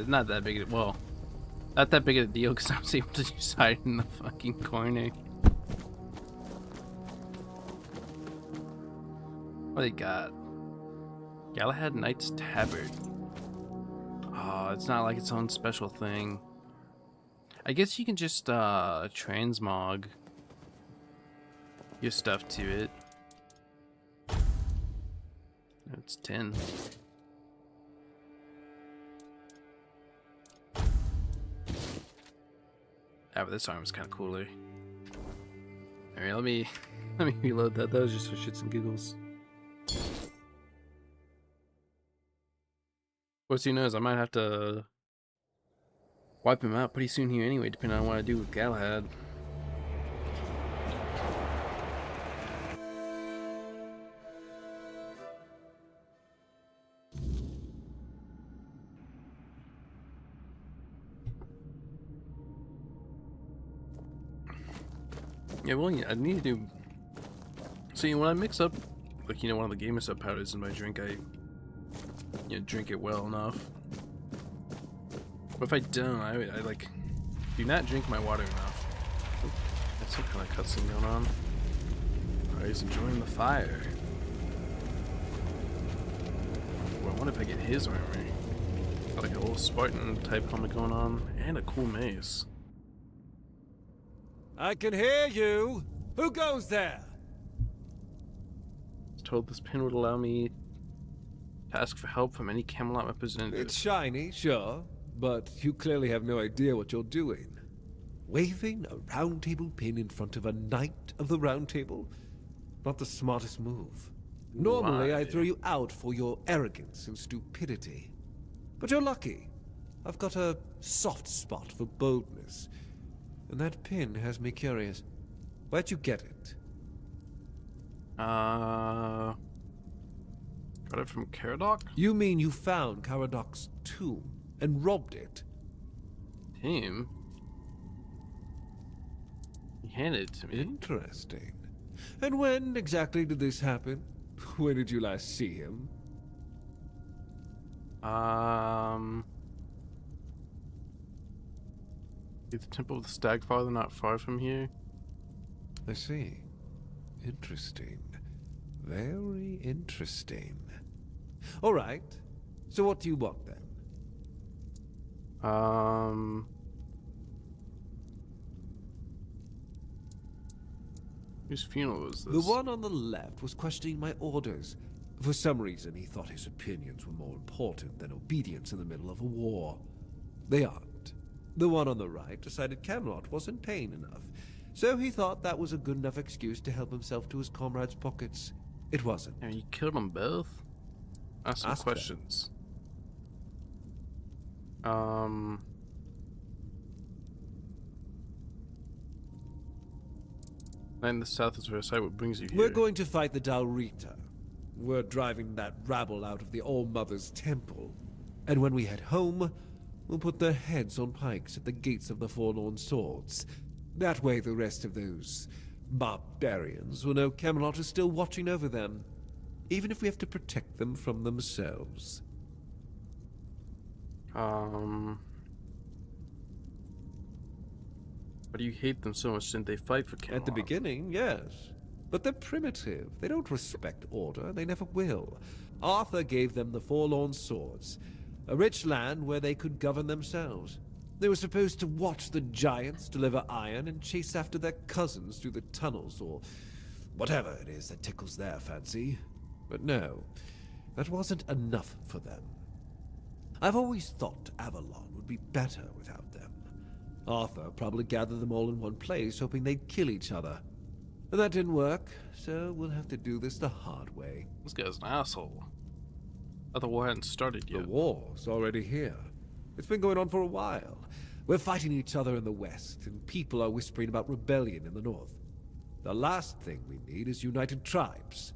Not that big of, well, not that big of a deal because I was able to just hide in the fucking corner. What they got? Galahad Knight's Tabard. Oh, it's not like its own special thing. I guess you can just transmog your stuff to it. It's 10. Yeah, but this arm's kind of cooler. Alright, let me reload that. That was just for shits and giggles. Of course, who knows? I might have to wipe him out pretty soon here anyway, depending on what I do with Galahad. Yeah, well, yeah, I need to do. See, when I mix up, like, one of the gamer sub powders in my drink, I, drink it well enough. But if I don't, I like, do not drink my water enough. Oop, that's some kind of cutscene going on. Alright, he's enjoying the fire. Well, what if I get his armor? Got like a little Spartan type helmet going on, and a cool mace. I can hear you. Who goes there? I was told this pin would allow me to ask for help from any Camelot representative. It's shiny, sure, but you clearly have no idea what you're doing. Waving a round table pin in front of a knight of the round table? Not the smartest move. Normally, I'd throw you out for your arrogance and stupidity. But you're lucky. I've got a soft spot for boldness. And that pin has me curious. Where'd you get it? Got it from Caradoc? You mean you found Caradoc's tomb and robbed it? Him? He handed it to me. Interesting. And when exactly did this happen? When did you last see him? The Temple of the Stagfather not far from here. I see. Interesting. Very interesting. All right. So what do you want then? Whose funeral was this? The one on the left was questioning my orders. For some reason, he thought his opinions were more important than obedience in the middle of a war. They aren't. The one on the right decided Camelot wasn't paying enough, so he thought that was a good enough excuse to help himself to his comrades' pockets. It wasn't. And you killed them both? Ask some questions. And the south is where what brings you here? We're going to fight the Dalrita. We're driving that rabble out of the All-Mother's temple. And when we head home, we'll put their heads on pikes at the gates of the Forlorn Swords. That way the rest of those barbarians will know Camelot is still watching over them, even if we have to protect them from themselves. Why do you hate them so much? Didn't they fight for Camelot? At the beginning, yes. But they're primitive. They don't respect order. They never will. Arthur gave them the Forlorn Swords, a rich land where they could govern themselves. They were supposed to watch the giants deliver iron and chase after their cousins through the tunnels, or whatever it is that tickles their fancy. But no, that wasn't enough for them. I've always thought Avalon would be better without them. Arthur probably gathered them all in one place, hoping they'd kill each other. But that didn't work, so we'll have to do this the hard way. This guy's an asshole. I thought the war hadn't started yet. The war's already here. It's been going on for a while. We're fighting each other in the west, and people are whispering about rebellion in the north. The last thing we need is united tribes.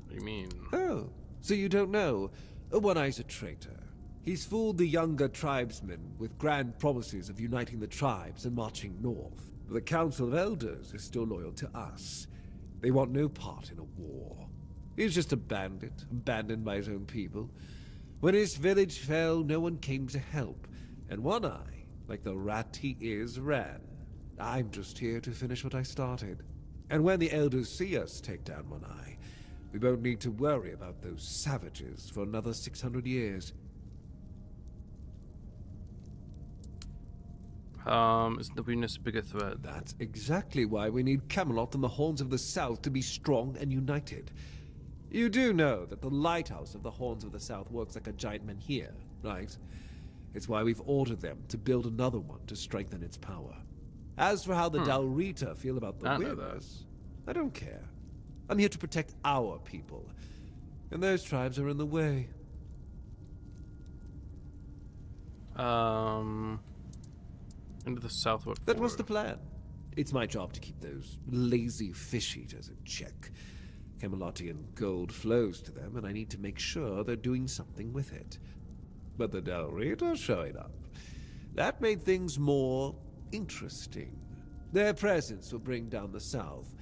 What do you mean? Oh, so you don't know? One Eye's a traitor. He's fooled the younger tribesmen with grand promises of uniting the tribes and marching north. The Council of Elders is still loyal to us. They want no part in a war. He's just a bandit, abandoned by his own people. When his village fell, no one came to help, and One Eye, like the rat he is, ran. I'm just here to finish what I started. And when the Elders see us take down One Eye, we won't need to worry about those savages for another 600 years. Isn't the weakness a bigger threat? That's exactly why we need Camelot and the Horns of the South to be strong and united. You do know that the lighthouse of the Horns of the South works like a giant menhir, right? It's why we've ordered them to build another one to strengthen its power. As for how the Dalrita feel about the Weirdness, I don't care. I'm here to protect our people, and those tribes are in the way. Into the southward. That was the plan. It's my job to keep those lazy fish eaters in check. Camelotian gold flows to them, and I need to make sure they're doing something with it. But the Dalrita showing up. That made things more interesting. Their presence will bring down the south,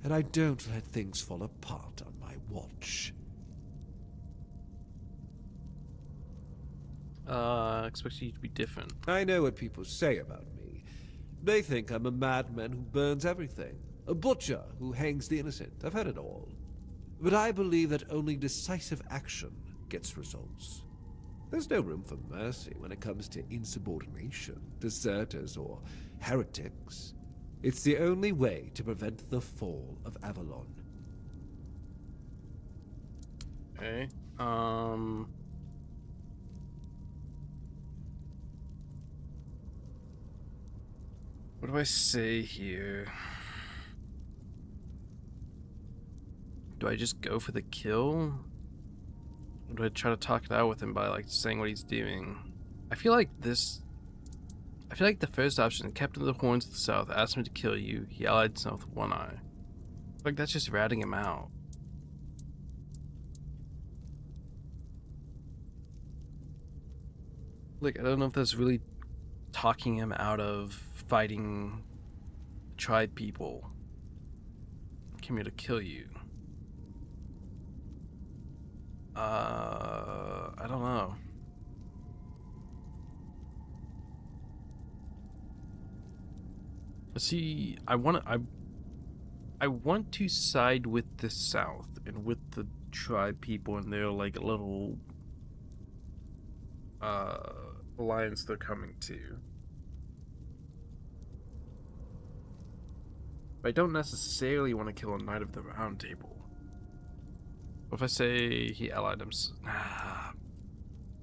and I don't let things fall apart on my watch. Expected you to be different. I know what people say about me. They think I'm a madman who burns everything. A butcher who hangs the innocent. I've heard it all. but I believe that only decisive action gets results. There's no room for mercy when it comes to insubordination, deserters, or heretics. It's the only way to prevent the fall of Avalon. Okay. What do I say here? Do I just go for the kill? Or do I try to talk it out with him by like saying what he's doing? I feel like the first option, Captain of the Horns of the South asked me to kill you. He allied himself with One Eye. Like that's just ratting him out. Like I don't know if that's really talking him out of fighting tribe people. Came here to kill you. I don't know. See, I want to side with the South and with the tribe people and their like little alliance they're coming to. But I don't necessarily want to kill a Knight of the Round Table. What if I say he allied him? I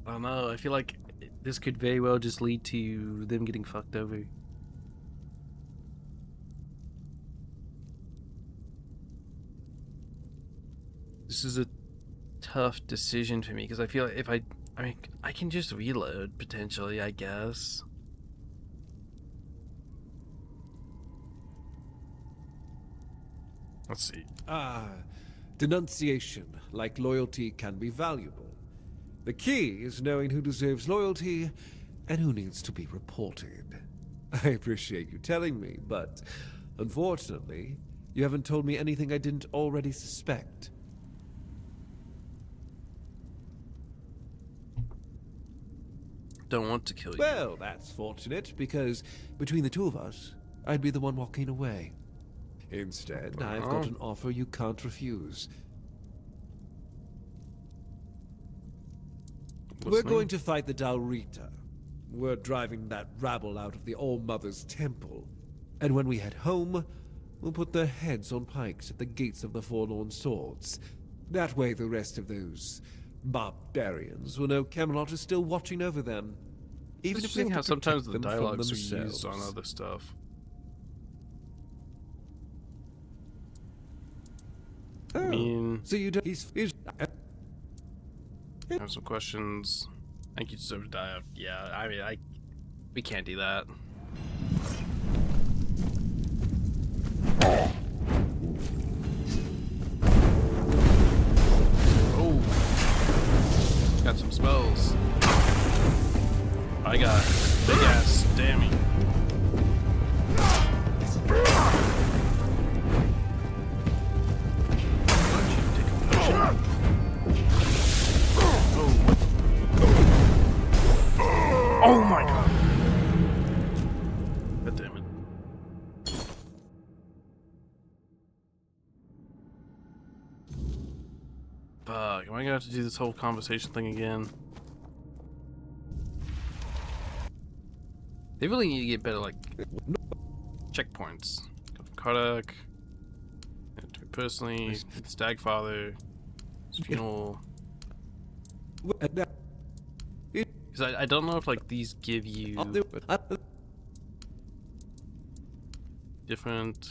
don't know. I feel like this could very well just lead to them getting fucked over. This is a tough decision for me because I feel like if I can just reload potentially, I guess. Let's see. Denunciation, like loyalty, can be valuable. The key is knowing who deserves loyalty and who needs to be reported. I appreciate you telling me, but unfortunately, you haven't told me anything I didn't already suspect. Don't want to kill you. Well, that's fortunate, because between the two of us, I'd be the one walking away. Instead, I've got an offer you can't refuse. We're going to fight the Dalrita. We're driving that rabble out of the All-Mother's temple. And when we head home, we'll put their heads on pikes at the gates of the Forlorn Swords. That way the rest of those barbarians will know Camelot is still watching over them. Even if we have how to sometimes protect the them from dialogues are used on themselves. other stuff. I mean, so you don't... I have some questions. I think you deserve to die. Yeah, I mean, we can't do that. Oh, got some spells. I got big ass damage. Oh my god. God damn it. Fuck, am I gonna have to do this whole conversation thing again? They really need to get better, like, checkpoints. Kodak. To me personally, Stagfather, funeral. Because I don't know if like these give you different.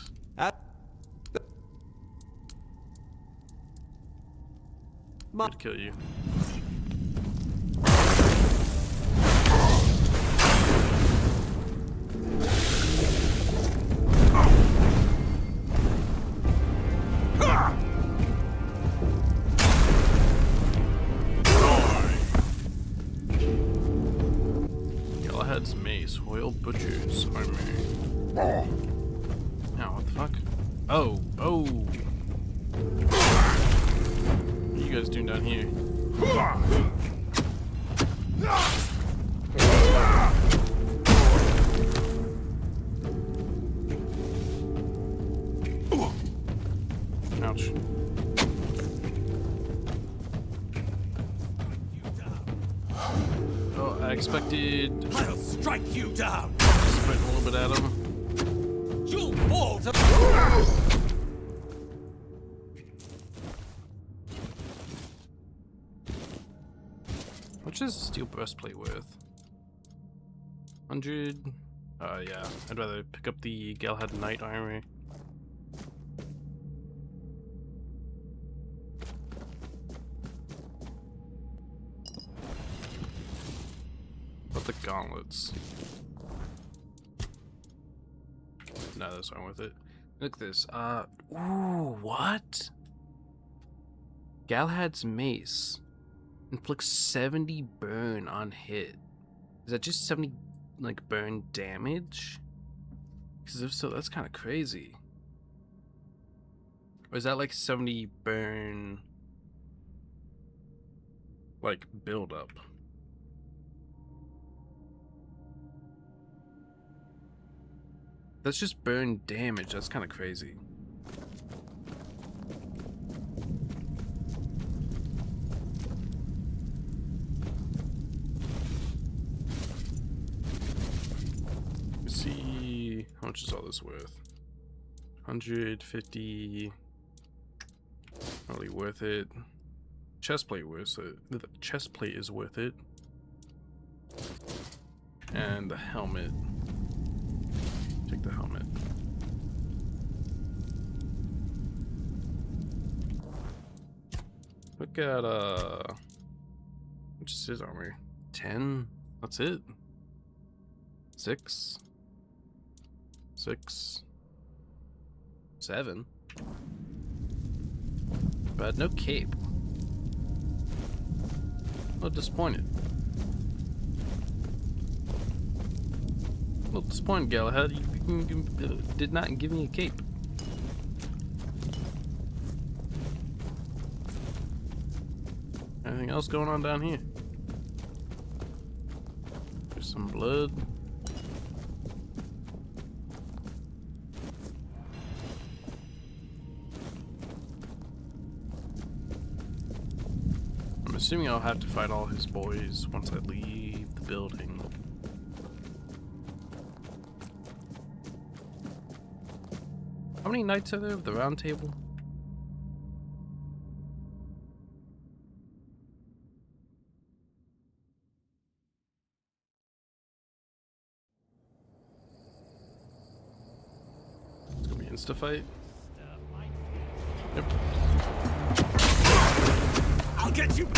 To kill you. Yellowhead's mace, Hoyle Butcher's army. Now, what the fuck? Oh. What are you guys doing down here? Ouch. I expected. I'll strike you down. Sprint a little bit at him. You'll fall to. Which is steel breastplate worth? 100. Yeah. I'd rather pick up the Galahad Knight armor. But the gauntlets. No, those aren't worth it. Look at this. Ooh, what? Galahad's mace inflicts 70 burn on hit. Is that just 70 like burn damage? Because if so, that's kind of crazy. Or is that like 70 burn like build up? That's just burn damage. That's kind of crazy. Let's see, how much is all this worth? 150. Not really worth it. Chestplate worth it. The chestplate is worth it. And the helmet. Take the helmet. Look at which is his armor? 10? That's it. 6. 6. 7. But no cape. A little disappointed. A little disappointed, Galahad. You did not give me a cape. Anything else going on down here? There's some blood. I'm assuming I'll have to fight all his boys once I leave the building. How many knights are there of the round table? It's gonna be insta fight. Yep. I'll get you.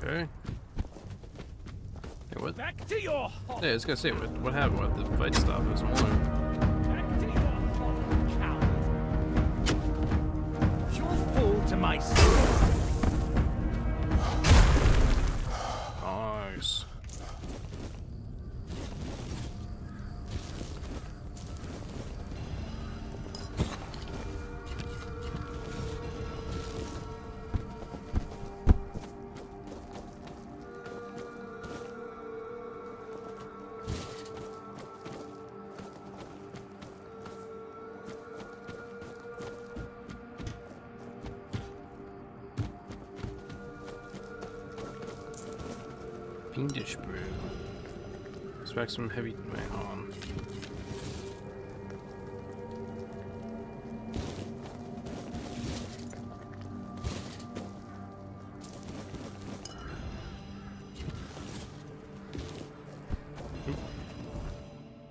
Okay. Hey, what? Back to your. Yeah, I was gonna say, what happened with the fight stop? It was more. Back to your hollow coward. You'll fall to my sword. Nice. Fiendish brew. Expect some heavy. Wait, hold on. Oop.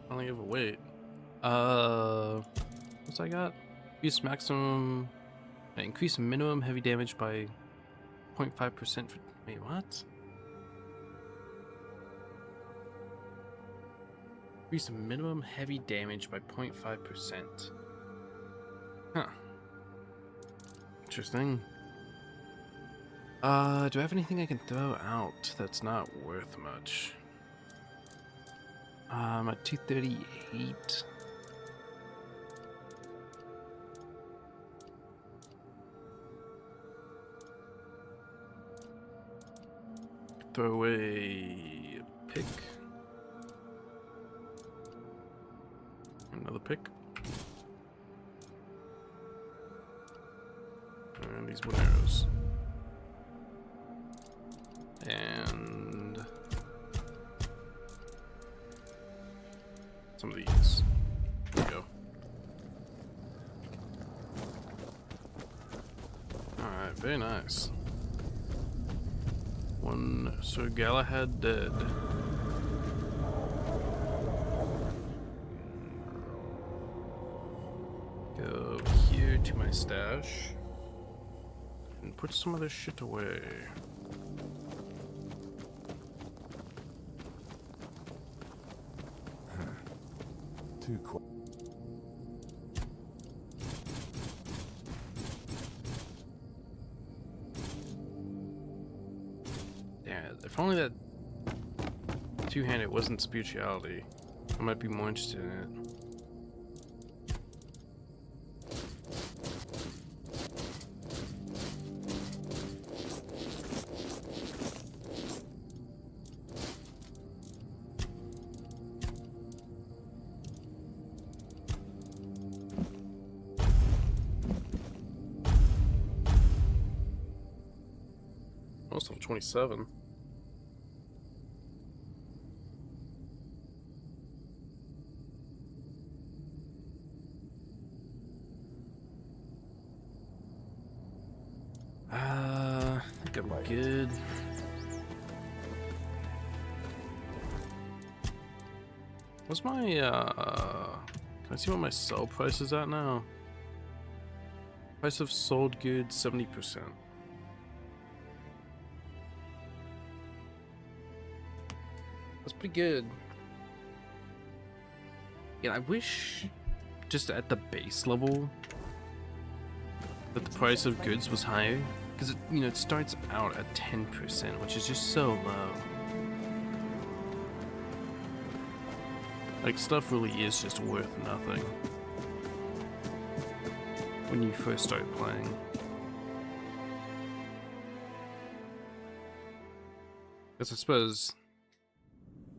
I only have a weight. What's I got? Increase maximum. Increase minimum heavy damage by 0.5%. Wait, what? Increase minimum heavy damage by 0.5%. Huh. Interesting. Do I have anything I can throw out that's not worth much? I'm at 238. Throw away a pick. Another pick. And these wooden arrows. And some of these. There we go. Alright, very nice. One Sir Galahad dead. Go here to my stash and put some of this shit away. Too quick. Yeah, if only that two-handed wasn't spirituality, I might be more interested in it. Almost level 27. I think I'm good. What's my, can I see what my sell price is at now? Price of sold goods, 70%. That's pretty good. Yeah, I wish just at the base level that the price of goods was higher, because it, you know, it starts out at 10%, which is just so low. Like, stuff really is just worth nothing when you first start playing. Because I suppose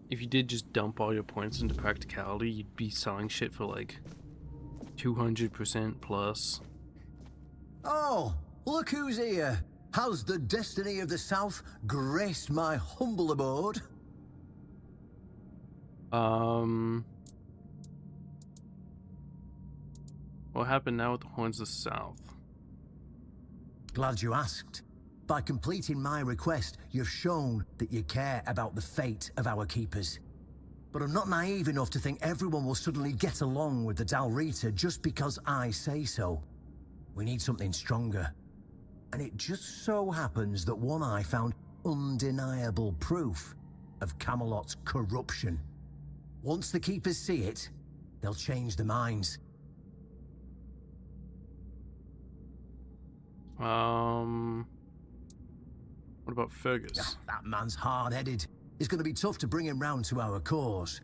if you did just dump all your points into practicality, you'd be selling shit for like 200% plus. Oh, look who's here. How's the destiny of the South graced my humble abode? What happened now with the Horns of the South? Glad you asked. By completing my request, you've shown that you care about the fate of our keepers. But I'm not naive enough to think everyone will suddenly get along with the Dalrita just because I say so. We need something stronger. And it just so happens that One Eye found undeniable proof of Camelot's corruption. Once the keepers see it, they'll change their minds. What about Fergus? That man's hard-headed. It's going to be tough to bring him round to our cause.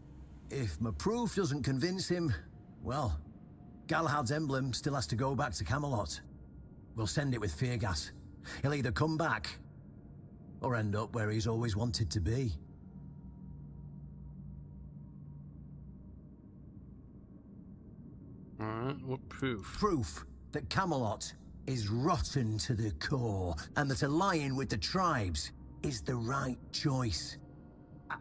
If my proof doesn't convince him, well, Galahad's emblem still has to go back to Camelot. We'll send it with fear gas. He'll either come back, or end up where he's always wanted to be. Alright, what proof? Proof that Camelot is rotten to the core, and that allying with the tribes is the right choice.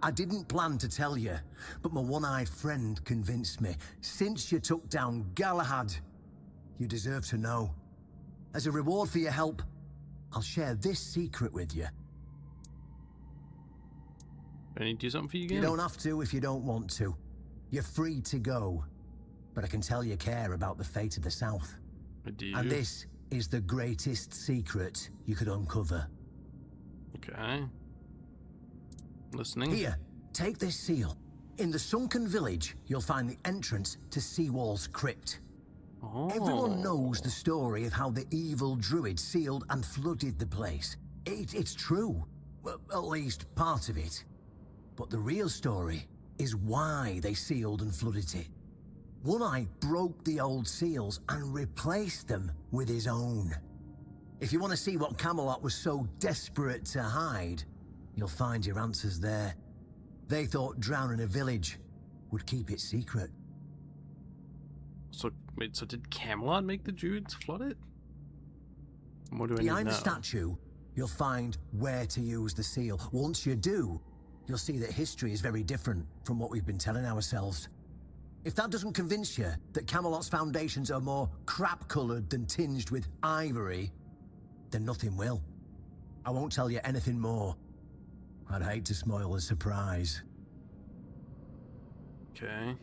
I didn't plan to tell you, but my one-eyed friend convinced me. Since you took down Galahad, you deserve to know. As a reward for your help, I'll share this secret with you. I need to do something for you again? You don't have to if you don't want to. You're free to go. But I can tell you care about the fate of the South. I do. And this is the greatest secret you could uncover. Okay. Listening. Here, take this seal. In the sunken village, you'll find the entrance to Seawall's crypt. Oh. Everyone knows the story of how the evil druid sealed and flooded the place. It's true. Well, at least part of it. But the real story is why they sealed and flooded it. One Eye broke the old seals and replaced them with his own. If you want to see what Camelot was so desperate to hide, You'll find your answers there. They thought drowning a village would keep it secret. So, wait, so did Camelot make the Druids flood it? What do I Behind need the now? statue, you'll find where to use the seal. Once you do, you'll see that history is very different from what we've been telling ourselves. If that doesn't convince you that Camelot's foundations are more crap-coloured than tinged with ivory, then nothing will. I won't tell you anything more. I'd hate to spoil the surprise. Okay.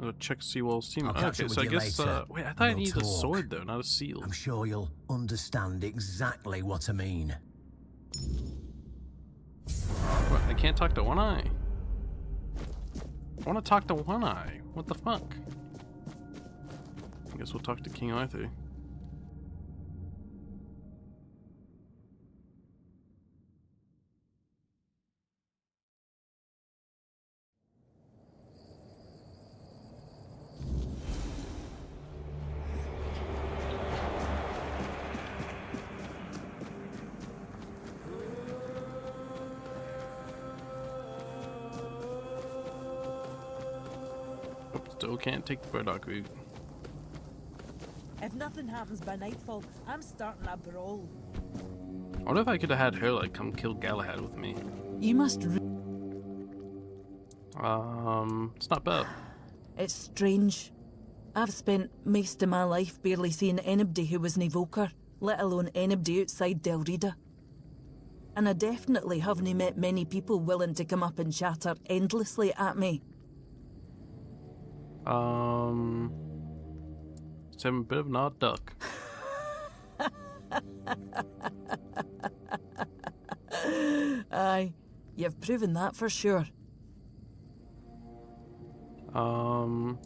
I'll check Seawall's team. I'll catch Okay, up with so I you guess, later. wait, I thought I We'll needed a talk. sword though, not a seal. I'm sure you'll understand exactly what I mean. What, I can't talk to One Eye? I want to talk to One Eye. What the fuck? I guess we'll talk to King Arthur. Still can't take the Burdock route. If nothing happens by nightfall, I'm starting a brawl. I wonder if I could have had her like come kill Galahad with me. You must. It's not bad. It's strange. I've spent most of my life barely seeing anybody who was an evoker, let alone anybody outside Del Rida. And I definitely haven't met many people willing to come up and chatter endlessly at me. It's having a bit of an odd duck. Aye, you've proven that for sure. Tell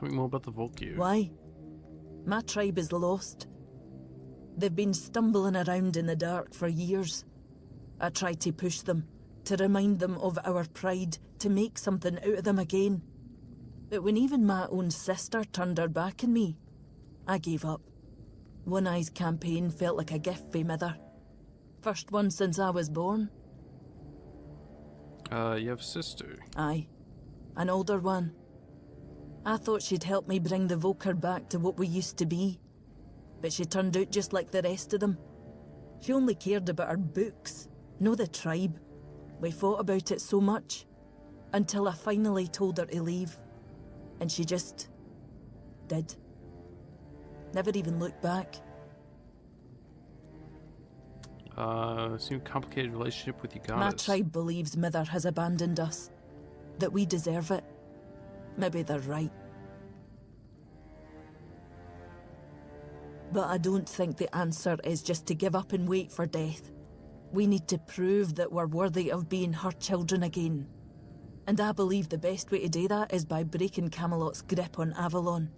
me more about the Volkir. Why? My tribe is lost. They've been stumbling around in the dark for years. I tried to push them, to remind them of our pride, to make something out of them again. But when even my own sister turned her back on me, I gave up. One Eye's campaign felt like a gift for mother. First one since I was born. You have a sister. Aye, an older one. I thought she'd help me bring the Volker back to what we used to be. But she turned out just like the rest of them. She only cared about her books, no the tribe. We fought about it so much, until I finally told her to leave. And she just did. Never even looked back. Seemed complicated relationship with you guys. My tribe believes Mother has abandoned us. That we deserve it. Maybe they're right. But I don't think the answer is just to give up and wait for death. We need to prove that we're worthy of being her children again. And I believe the best way to do that is by breaking Camelot's grip on Avalon.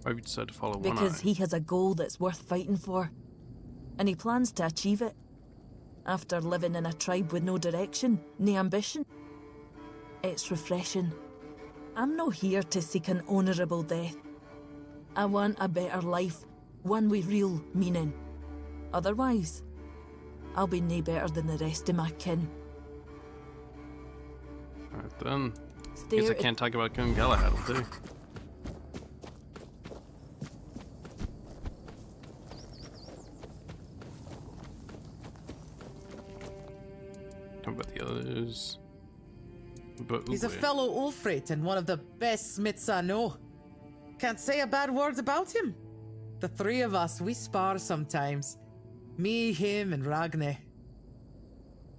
Why have you decided to follow One Eye? Because he has a goal that's worth fighting for. And he plans to achieve it. After living in a tribe with no direction, no ambition. It's refreshing. I'm not here to seek an honourable death. I want a better life, one with real meaning. Otherwise, I'll be no better than the rest of my kin. Alright then. Stay Guess I out can't talk about killing Galahad too. Talk about the others. But He's a fellow Ulfrit and one of the best smiths I know. Can't say a bad word about him. The three of us, we spar sometimes. Me, him, and Ragne.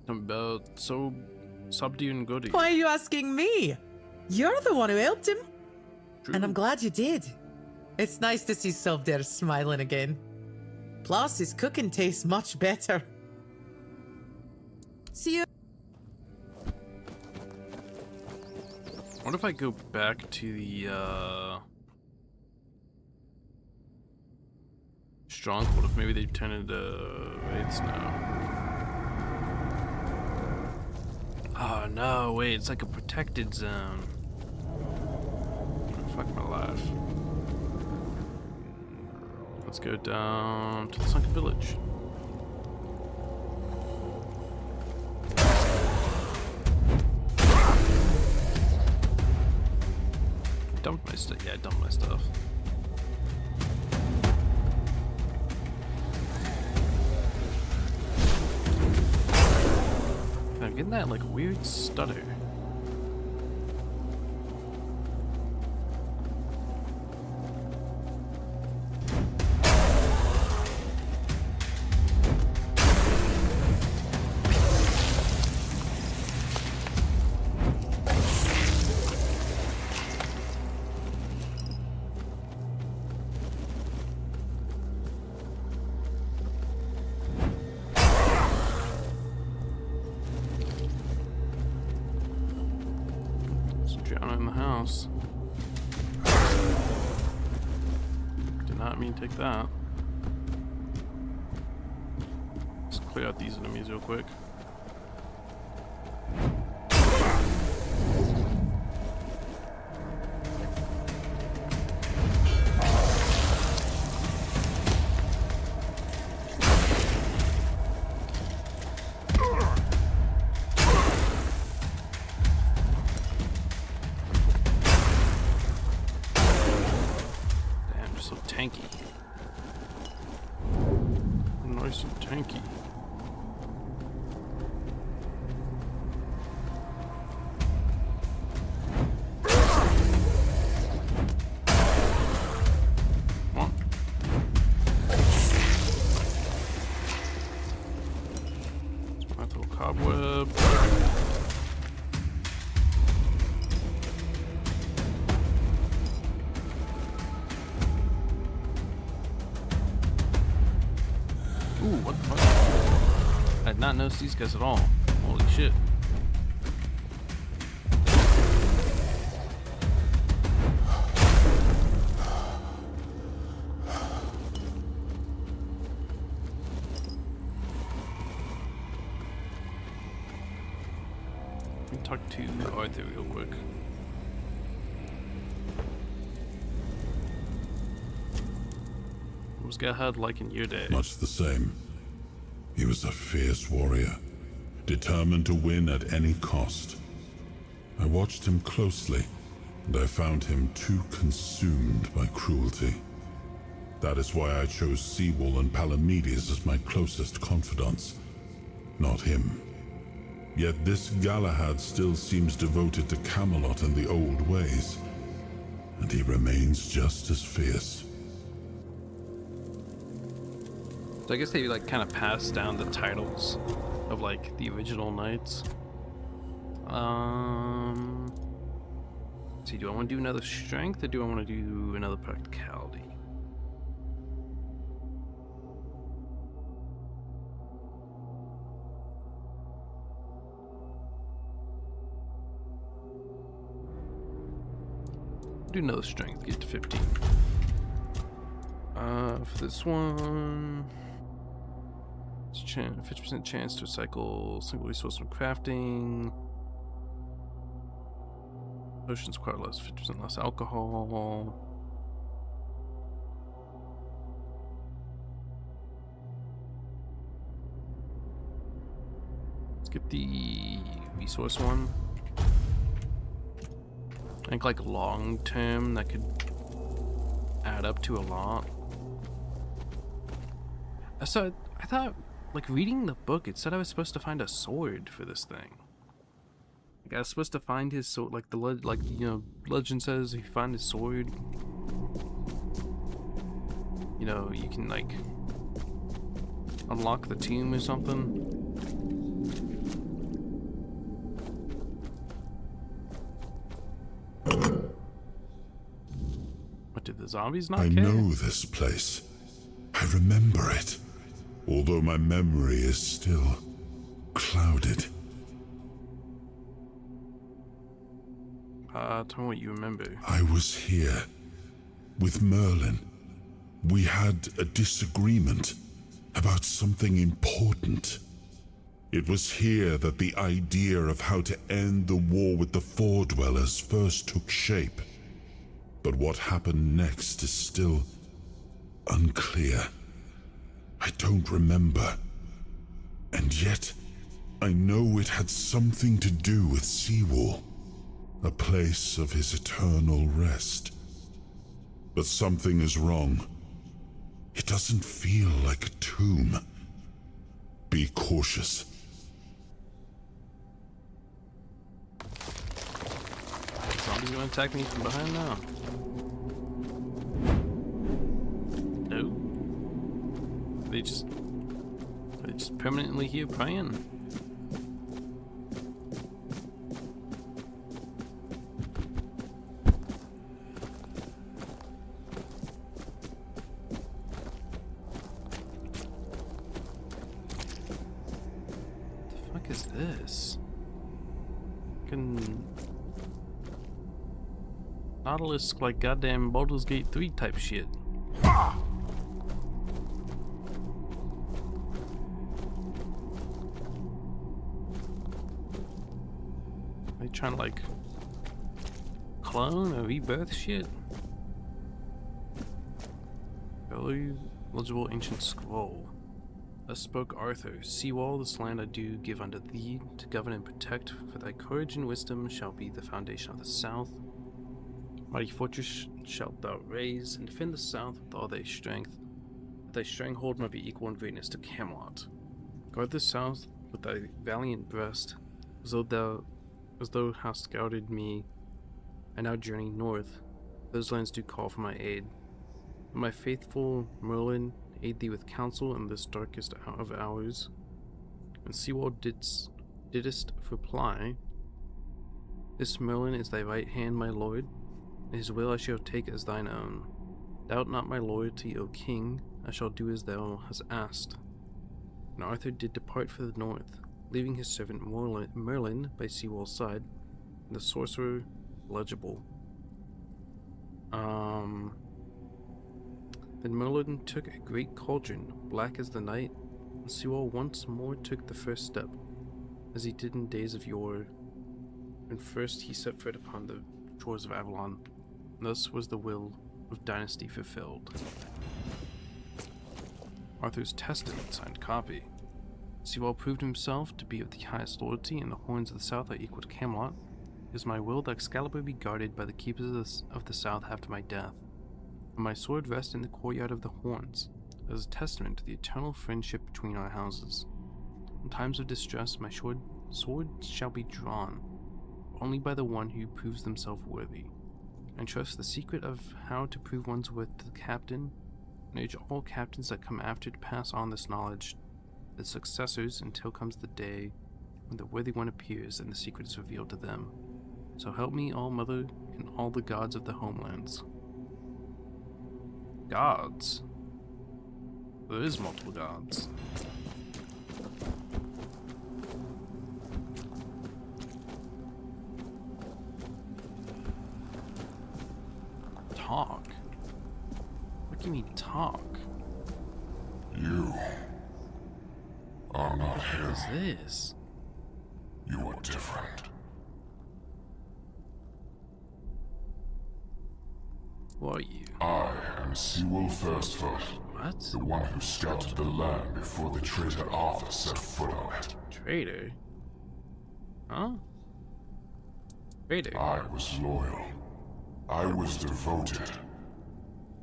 About Subdu and Goody. Why are you asking me? You're the one who helped him. True. And I'm glad you did. It's nice to see Sovdir smiling again. Plus, his cooking tastes much better. See you. I wonder if I go back to the Stronghold, if maybe they turn into raids now. Oh no, wait, it's like a protected zone. Fuck my life. Let's go down to the sunken village. dumped my stuff. Yeah, I dumped my stuff. I'm getting that like weird stutter. Drowning in the house. Did not mean to take that. Let's clear out these enemies real quick. So tanky. Nice and tanky. Come on. It's my little cobweb. Ooh, what the fuck? I did not notice these guys at all. Holy shit. Let me talk to Arthur real quick. What was Galahad like in your day? Much the same. He was a fierce warrior, determined to win at any cost. I watched him closely, and I found him too consumed by cruelty. That is why I chose Seawall and Palamedes as my closest confidants, not him. Yet this Galahad still seems devoted to Camelot and the old ways, and he remains just as fierce. So I guess they like kind of passed down the titles of like the original knights. Let's see, do I want to do another strength or do I want to do another practicality? Do another strength, get to 15. For this one, it's 50% chance to recycle single resource from crafting. Potions require less, 50% less alcohol. Let's get the resource one. I think like long term that could add up to a lot. So I thought, like reading the book, it said I was supposed to find a sword for this thing. Like I was supposed to find his sword, like the legend says, if you find his sword, you know, you can like unlock the tomb or something. What, did the zombies not care? I know this place. I remember it, although my memory is still clouded. Tell me what you remember. I was here with Merlin. We had a disagreement about something important. It was here that the idea of how to end the war with the Four Dwellers first took shape. But what happened next is still unclear. I don't remember. And yet, I know it had something to do with Seawall. a place of his eternal rest. But something is wrong. It doesn't feel like a tomb. Be cautious. Zombies gonna attack me from behind now. No. They just permanently here praying. What the fuck is this? Fucking Nautilus, like goddamn Baldur's Gate 3 type shit. Are they trying to like clone or rebirth shit? Legible ancient scroll. Thus spoke Arthur, Seawall, this land I do give unto thee, to govern and protect, for thy courage and wisdom shall be the foundation of the south. Mighty fortress shalt thou raise, and defend the south with all thy strength. Thy stronghold might be equal in greatness to Camelot. Guard the south with thy valiant breast, as though hast guarded me. I now journey north. Those lands do call for my aid. And my faithful Merlin aid thee with counsel in this darkest of hours. And Seawall didst reply, this Merlin is thy right hand, my lord, and his will I shall take as thine own. Doubt not my loyalty, O king, I shall do as thou hast asked. And Arthur did depart for the north, leaving his servant Merlin by Seawall's side, and the sorcerer Legible. Then Merlin took a great cauldron, black as the night, and Seawall once more took the first step, as he did in days of yore, when first he set foot upon the shores of Avalon. Thus was the will of dynasty fulfilled. Arthur's testament, signed copy. Seawall proved himself to be of the highest loyalty, and the horns of the south are equal to Camelot. It is my will that Excalibur be guarded by the keepers of the south after my death, and my sword rest in the courtyard of the horns, as a testament to the eternal friendship between our houses. In times of distress, my sword shall be drawn, only by the one who proves themselves worthy. And trust the secret of how to prove one's worth to the captain, and urge all captains that come after to pass on this knowledge, the successors, until comes the day when the worthy one appears and the secret is revealed to them. So help me, all mother, and all the gods of the homelands. Gods? There is multiple gods. Talk? What do you mean talk? You are not him. What is this? You are different. Who are you? I am Sewell Firstfoot. What? The one who scouted the land before the traitor Arthur set foot on it. Traitor? Huh? Traitor? I was loyal. I was devoted.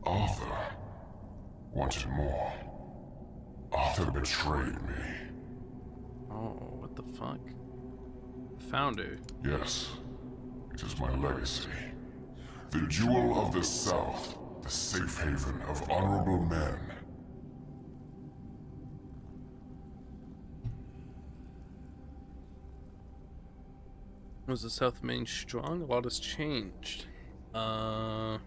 Arthur wanted more. Arthur betrayed me. Oh, what the fuck? The founder? Yes, it is my legacy. The jewel of the South, the safe haven of honorable men. Was the South remain strong? A lot has changed. Does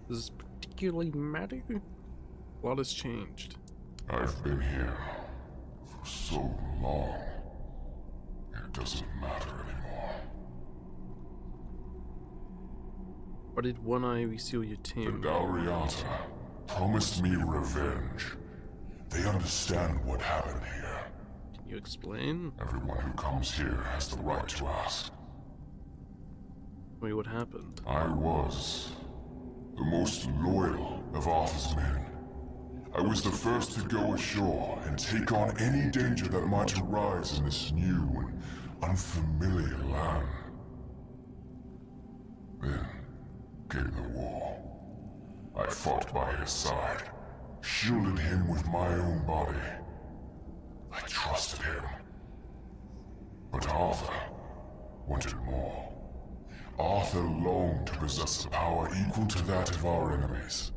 this particularly matter? A lot has changed. I've been here for so long. It doesn't matter anymore. Why did One Eye reseal your The tomb? Dalriata promised me revenge. They understand what happened here. Can you explain? Everyone who comes here has the right to ask. Wait, what happened? I was the most loyal of Arthur's men. I was the first to go ashore and take on any danger that might arise in this new and unfamiliar land. Then came the war. I fought by his side, shielded him with my own body. I trusted him. But Arthur wanted more. Arthur longed to possess a power equal to that of our enemies.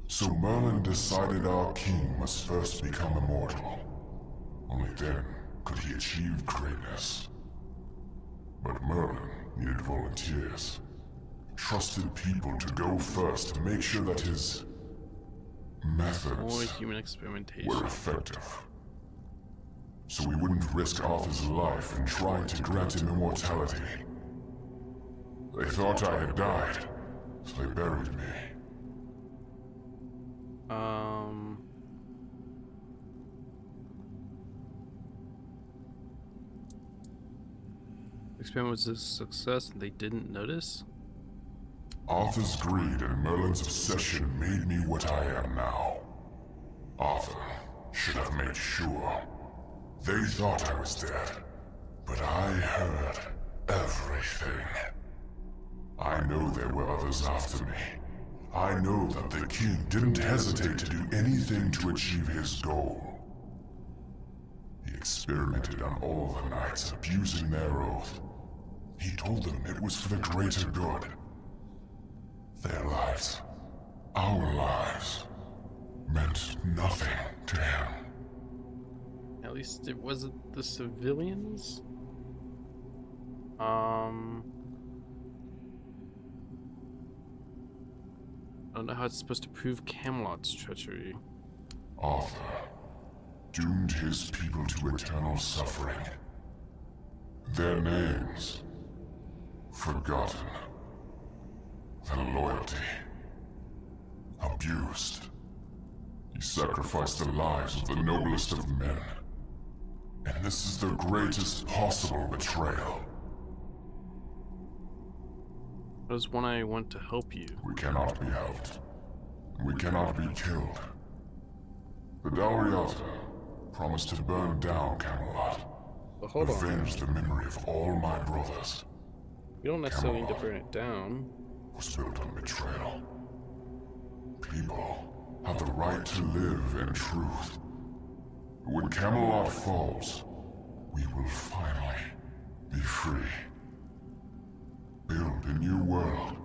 So Merlin decided our king must first become immortal. Only then could he achieve greatness. But Merlin needed volunteers. Trusted people to go first to make sure that his methods More human experimentation. were effective. So we wouldn't risk Arthur's life in trying to grant him immortality. They thought I had died, so they buried me. Experiment was a success and they didn't notice? Arthur's greed and Merlin's obsession made me what I am now. Arthur should have made sure. They thought I was dead, but I heard everything. I know there were others after me. I know that the king didn't hesitate to do anything to achieve his goal. He experimented on all the knights, abusing their oath. He told them it was for the greater good. Their lives, our lives, meant nothing to him. At least it wasn't the civilians? I don't know how it's supposed to prove Camelot's treachery. Arthur doomed his people to eternal suffering. Their names forgotten. Their loyalty abused. He sacrificed the lives of the noblest of men. And this is the greatest possible betrayal. That was when I went to help you. We cannot be helped. We cannot be killed. The Daliata promised to burn down Camelot. But hold on. Avenge the memory of all my brothers. You don't necessarily need to burn it down. Was built on betrayal. People have the right to live in truth. When Camelot falls, we will finally be free. Build a new world.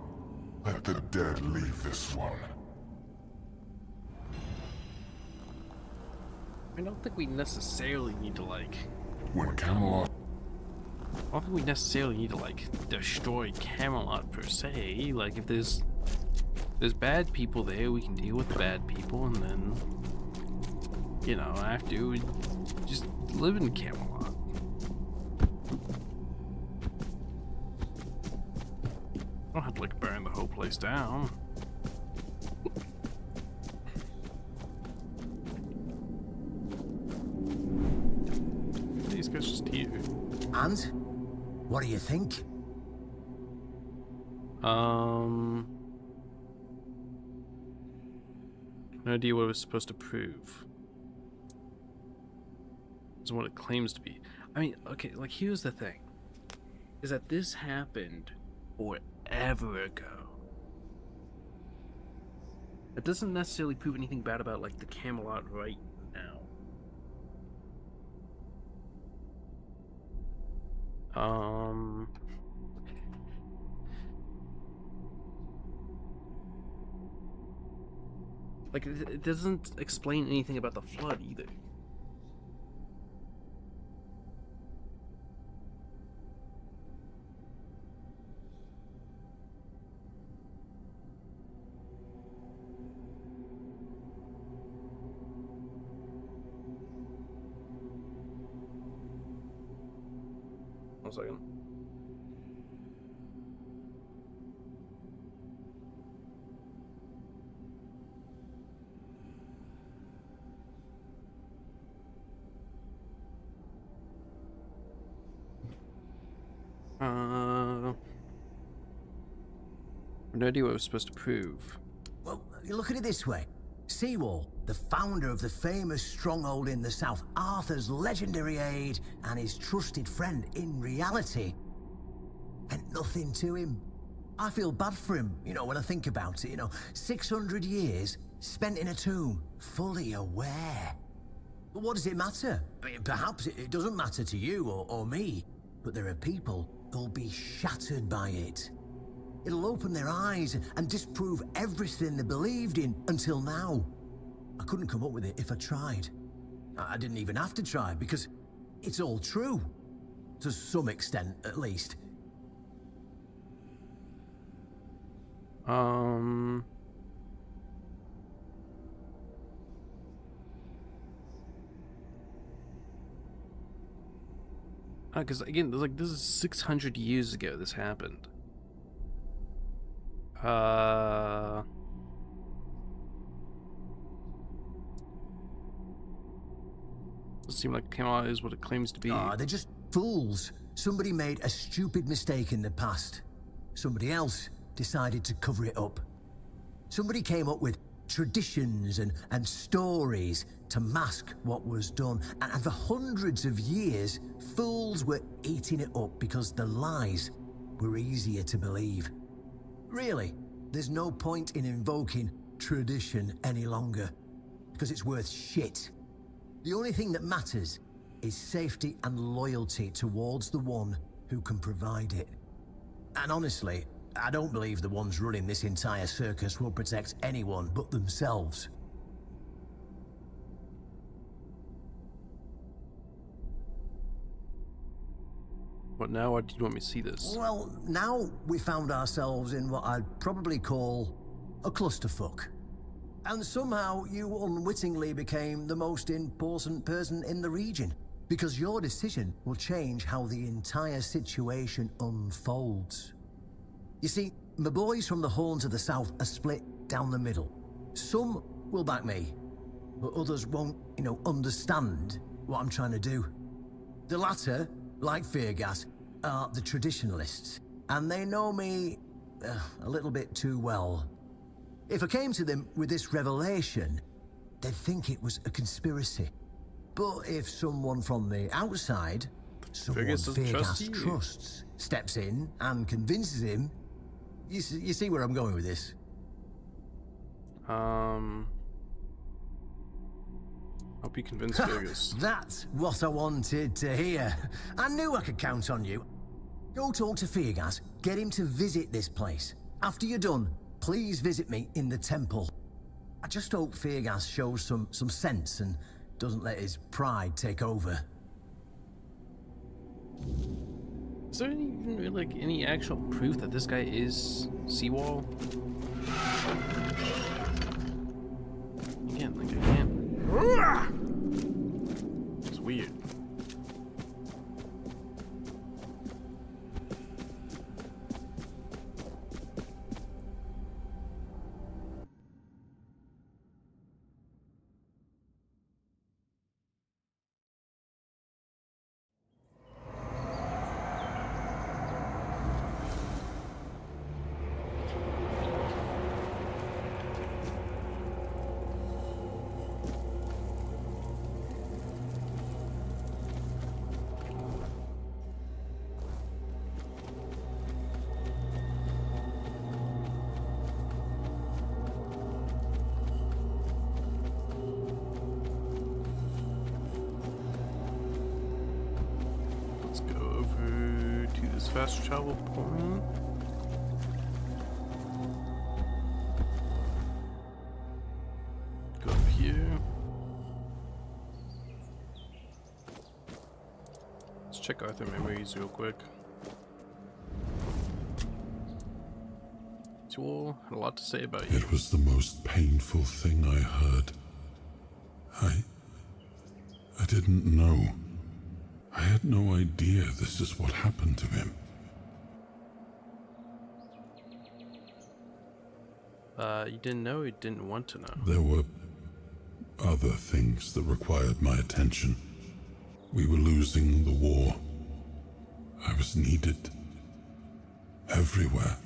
Let the dead leave this one. I don't think we necessarily need to, like... When Camelot... I don't think we necessarily need to, like, destroy Camelot per se. Like, if there's bad people there, we can deal with the bad people, and then, you know, after, we just live in Camelot. I don't have to, like, burn the whole place down. These guys just here. And? What do you think? No idea what it was supposed to prove. It's what it claims to be. I mean, okay, like, here's the thing. Is that this happened forever ago. It doesn't necessarily prove anything bad about, like, the Camelot right now. Like, it doesn't explain anything about the flood either. One second. No idea what it was supposed to prove. Well, you look at it this way. Seawall, the founder of the famous stronghold in the south, Arthur's legendary aide and his trusted friend in reality, meant nothing to him. I feel bad for him, when I think about it, 600 years spent in a tomb, fully aware. But what does it matter? I mean, perhaps it doesn't matter to you or me, but there are people who'll be shattered by it. It'll open their eyes and disprove everything they believed in until now. I couldn't come up with it if I tried. I didn't even have to try because it's all true. To some extent, at least. Because again, this is 600 years ago this happened. Doesn't seem like Kamal is what it claims to be. They're just fools. Somebody made a stupid mistake in the past. Somebody else decided to cover it up. Somebody came up with traditions and stories to mask what was done. And for hundreds of years, fools were eating it up because the lies were easier to believe. Really, there's no point in invoking tradition any longer, because it's worth shit. The only thing that matters is safety and loyalty towards the one who can provide it. And honestly, I don't believe the ones running this entire circus will protect anyone but themselves. What now? Why do you want me to see this? Well, now we found ourselves in what I'd probably call a clusterfuck. And somehow you unwittingly became the most important person in the region, because your decision will change how the entire situation unfolds. You see, my boys from the Horns of the South are split down the middle. Some will back me, but others won't, understand what I'm trying to do. The latter, like Feargas, are the traditionalists, and they know me a little bit too well. If I came to them with this revelation, they'd think it was a conspiracy. But if someone from the outside, someone Feargas trusts, steps in and convinces him, you see where I'm going with this? Hope you convince Vegas. That's what I wanted to hear. I knew I could count on you. Go talk to Feargas, get him to visit this place. After you're done, please visit me in the temple. I just hope Feargas shows some sense and doesn't let his pride take over. Is there any actual proof that this guy is Seawall? Again, I can't. It's weird. Fast travel point. Go up here. Let's check Arthur memories real quick. Tool had a lot to say about you. It was the most painful thing I heard. I didn't know. I had no idea this is what happened to him. You didn't know, you didn't want to know. There were other things that required my attention. We were losing the war. I was needed everywhere.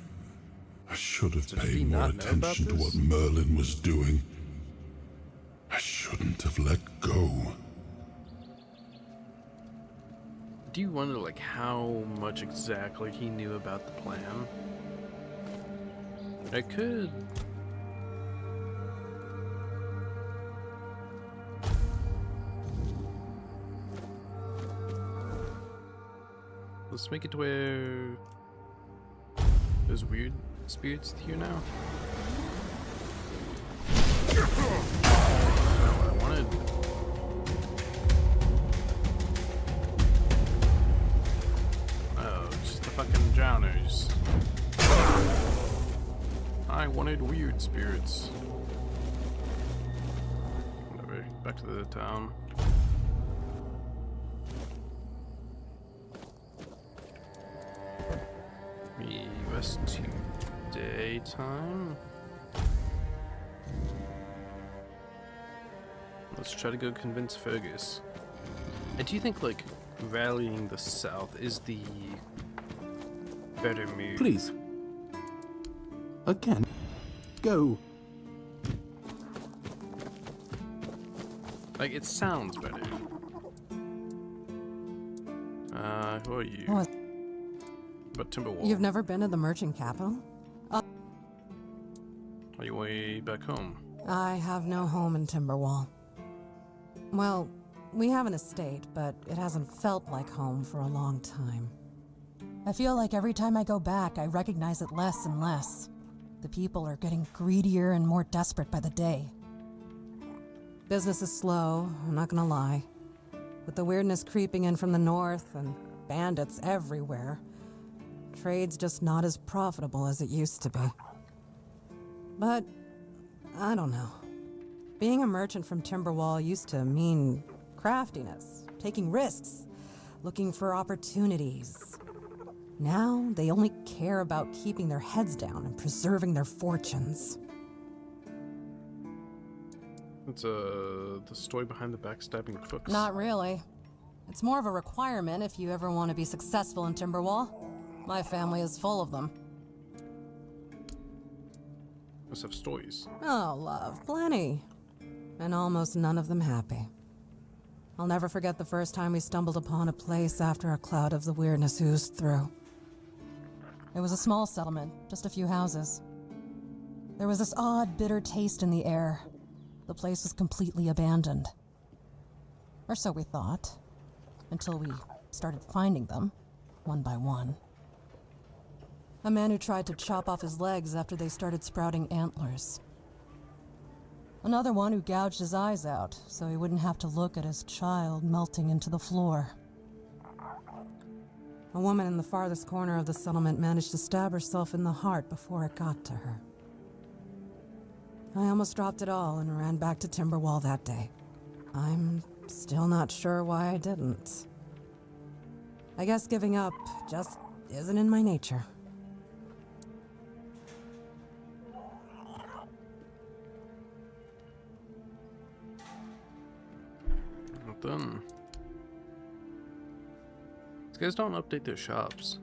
I should have paid more attention to what Merlin was doing. I shouldn't have let go. Do you wonder, how much exactly he knew about the plan? I could. Let's make it to where there's weird spirits here now. What I wanted. Oh, just the fucking drowners. I wanted weird spirits. Whatever, back to the town. We rest to daytime. Let's try to go convince Fergus. And do you think, like, rallying the South is the better move? Please. Again. Go. Like, it sounds better. Who are you? What? But Timberwall. You've never been to the merchant capital? Are you way back home? I have no home in Timberwall. Well, we have an estate, but it hasn't felt like home for a long time. I feel like every time I go back, I recognize it less and less. The people are getting greedier and more desperate by the day. Business is slow, I'm not gonna lie. With the weirdness creeping in from the north and bandits everywhere, trade's just not as profitable as it used to be. But, I don't know. Being a merchant from Timberwall used to mean craftiness, taking risks, looking for opportunities. Now, they only care about keeping their heads down and preserving their fortunes. It's the story behind the backstabbing crooks. Not really. It's more of a requirement if you ever want to be successful in Timberwall. My family is full of them. Must have stories. Oh, love, plenty. And almost none of them happy. I'll never forget the first time we stumbled upon a place after a cloud of the weirdness oozed through. It was a small settlement, just a few houses. There was this odd, bitter taste in the air. The place was completely abandoned. Or so we thought. Until we started finding them, one by one. A man who tried to chop off his legs after they started sprouting antlers. Another one who gouged his eyes out so he wouldn't have to look at his child melting into the floor. A woman in the farthest corner of the settlement managed to stab herself in the heart before it got to her. I almost dropped it all and ran back to Timberwall that day. I'm still not sure why I didn't. I guess giving up just isn't in my nature. Well done. These guys don't update their shops.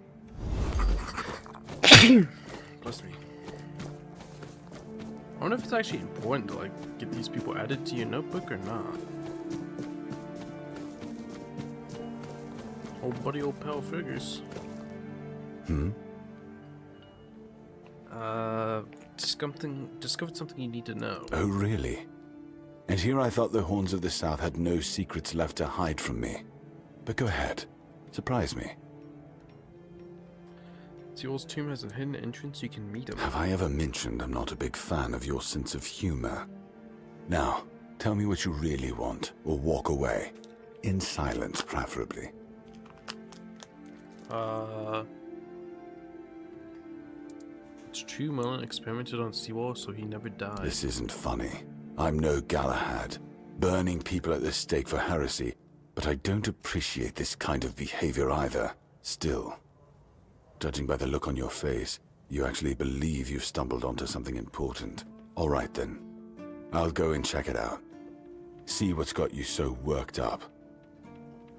Bless me. I wonder if it's actually important to, like, get these people added to your notebook or not. Old buddy, old pal Fergus. Discovered something you need to know. Oh, really? And here I thought the Horns of the South had no secrets left to hide from me. But go ahead. Surprise me. Seal's tomb has a hidden entrance, you can meet him. Have I ever mentioned I'm not a big fan of your sense of humor? Now, tell me what you really want, or walk away. In silence, preferably. It's true Merlin experimented on Seawall, so he never died. This isn't funny. I'm no Galahad, burning people at the stake for heresy, but I don't appreciate this kind of behavior either. Still, judging by the look on your face, you actually believe you've stumbled onto something important. All right then. I'll go and check it out. See what's got you so worked up.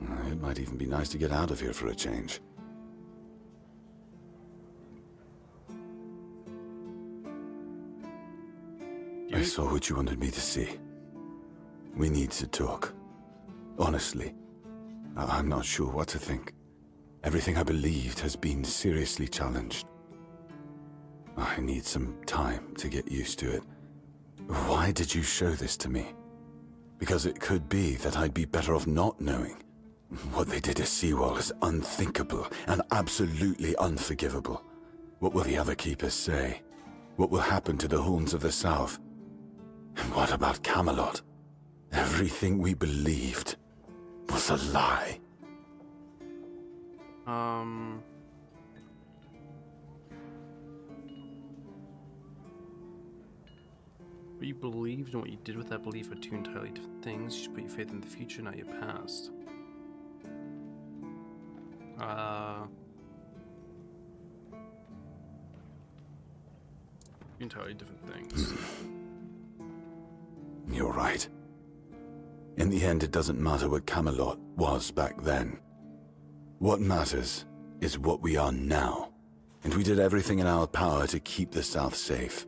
It might even be nice to get out of here for a change. I saw what you wanted me to see. We need to talk. Honestly, I'm not sure what to think. Everything I believed has been seriously challenged. I need some time to get used to it. Why did you show this to me? Because it could be that I'd be better off not knowing. What they did to Seawall is unthinkable and absolutely unforgivable. What will the other keepers say? What will happen to the Horns of the South? And what about Camelot? Everything we believed was a lie. What you believed and what you did with that belief are two entirely different things. You should put your faith in the future, not your past. Entirely different things. You're right. In the end, it doesn't matter what Camelot was back then. What matters is what we are now. And we did everything in our power to keep the South safe,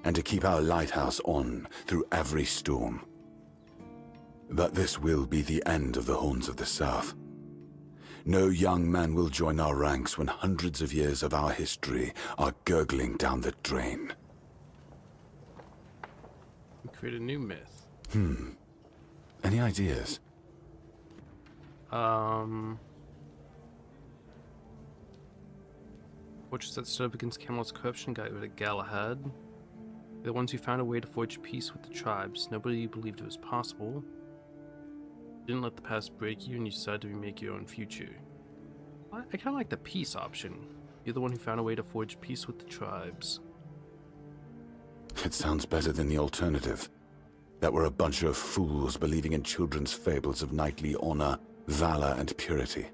and to keep our lighthouse on through every storm. But this will be the end of the Horns of the South. No young man will join our ranks when hundreds of years of our history are gurgling down the drain. We create a new myth. Any ideas? Fortress that stood up against Camelot's corruption got rid of Galahad. They're the ones who found a way to forge peace with the tribes. Nobody believed it was possible. You didn't let the past break you, and you decided to remake your own future. I kind of like the peace option. You're the one who found a way to forge peace with the tribes. It sounds better than the alternative. That we're a bunch of fools believing in children's fables of knightly honor, valor, and purity.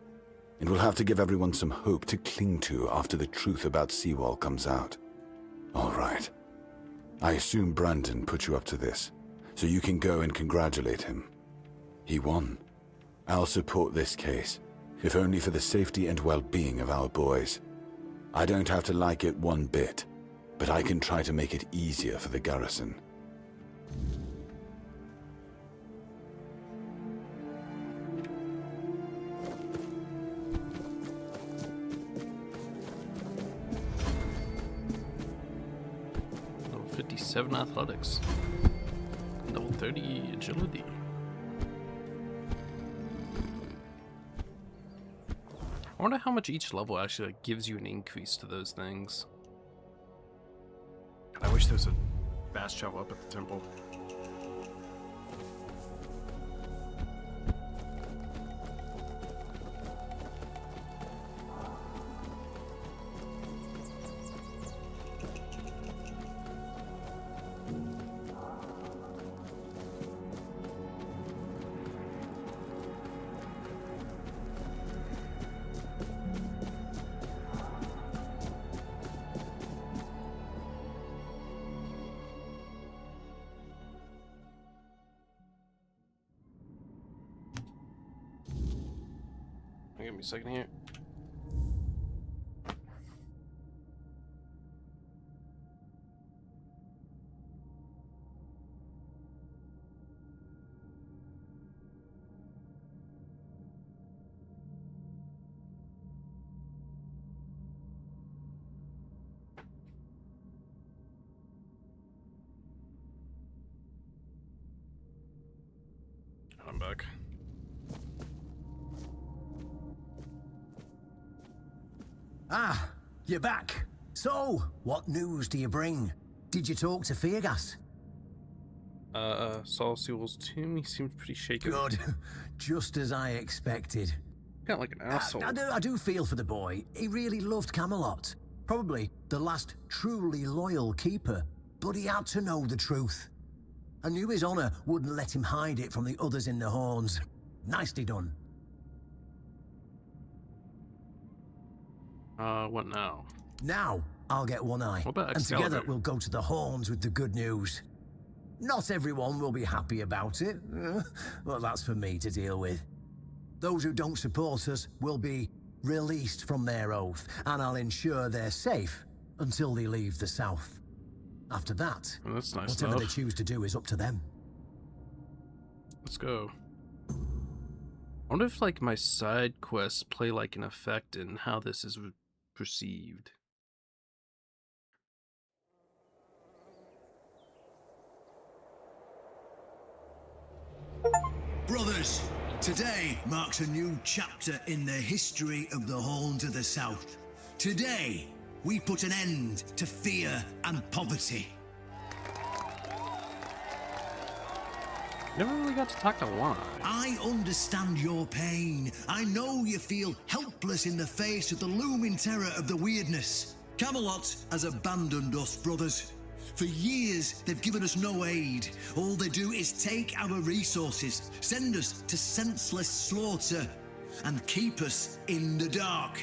And we'll have to give everyone some hope to cling to after the truth about Seawall comes out. All right. I assume Brandon put you up to this, so you can go and congratulate him. He won. I'll support this case, if only for the safety and well-being of our boys. I don't have to like it one bit, but I can try to make it easier for the garrison. Level 57 athletics. Level 30 agility. I wonder how much each level actually gives you an increase to those things. I wish there was a fast travel up at the temple. Give me a second here. I'm back. Ah, you're back. So, what news do you bring? Did you talk to Feargas? Saw Sewell's tomb. He seemed pretty shaken. Good. Just as I expected. Kind of like an asshole. I do feel for the boy. He really loved Camelot. Probably the last truly loyal keeper. But he had to know the truth. I knew his honor wouldn't let him hide it from the others in the Horns. Nicely done. What now? Now, I'll get one eye. What about and Excalibur? together we'll go to the Horns with the good news. Not everyone will be happy about it, but that's for me to deal with. Those who don't support us will be released from their oath, and I'll ensure they're safe until they leave the South. After that, Well, that's nice whatever enough. they choose to do is up to them. Let's go. I wonder if, like, my side quests play, like, an effect in how this is perceived. Brothers, today marks a new chapter in the history of the Horn to the South. Today, we put an end to fear and poverty. Never really got to talk to One Eye. I understand your pain. I know you feel helpless in the face of the looming terror of the weirdness. Camelot has abandoned us, brothers. For years, they've given us no aid. All they do is take our resources, send us to senseless slaughter, and keep us in the dark.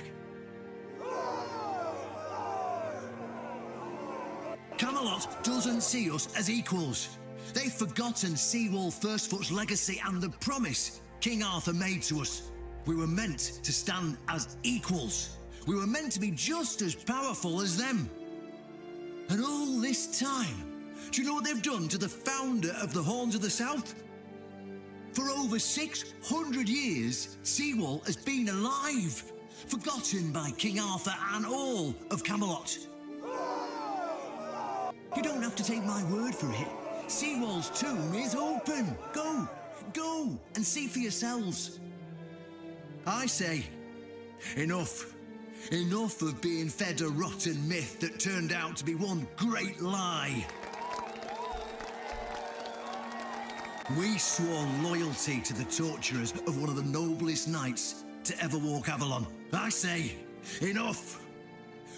Camelot doesn't see us as equals. They've forgotten Seawall Firstfoot's legacy and the promise King Arthur made to us. We were meant to stand as equals. We were meant to be just as powerful as them. And all this time, do you know what they've done to the founder of the Horns of the South? For over 600 years, Seawall has been alive, forgotten by King Arthur and all of Camelot. You don't have to take my word for it. Seawall's tomb is open. Go and see for yourselves. I say, enough. Enough of being fed a rotten myth that turned out to be one great lie. We swore loyalty to the torturers of one of the noblest knights to ever walk Avalon. I say, enough.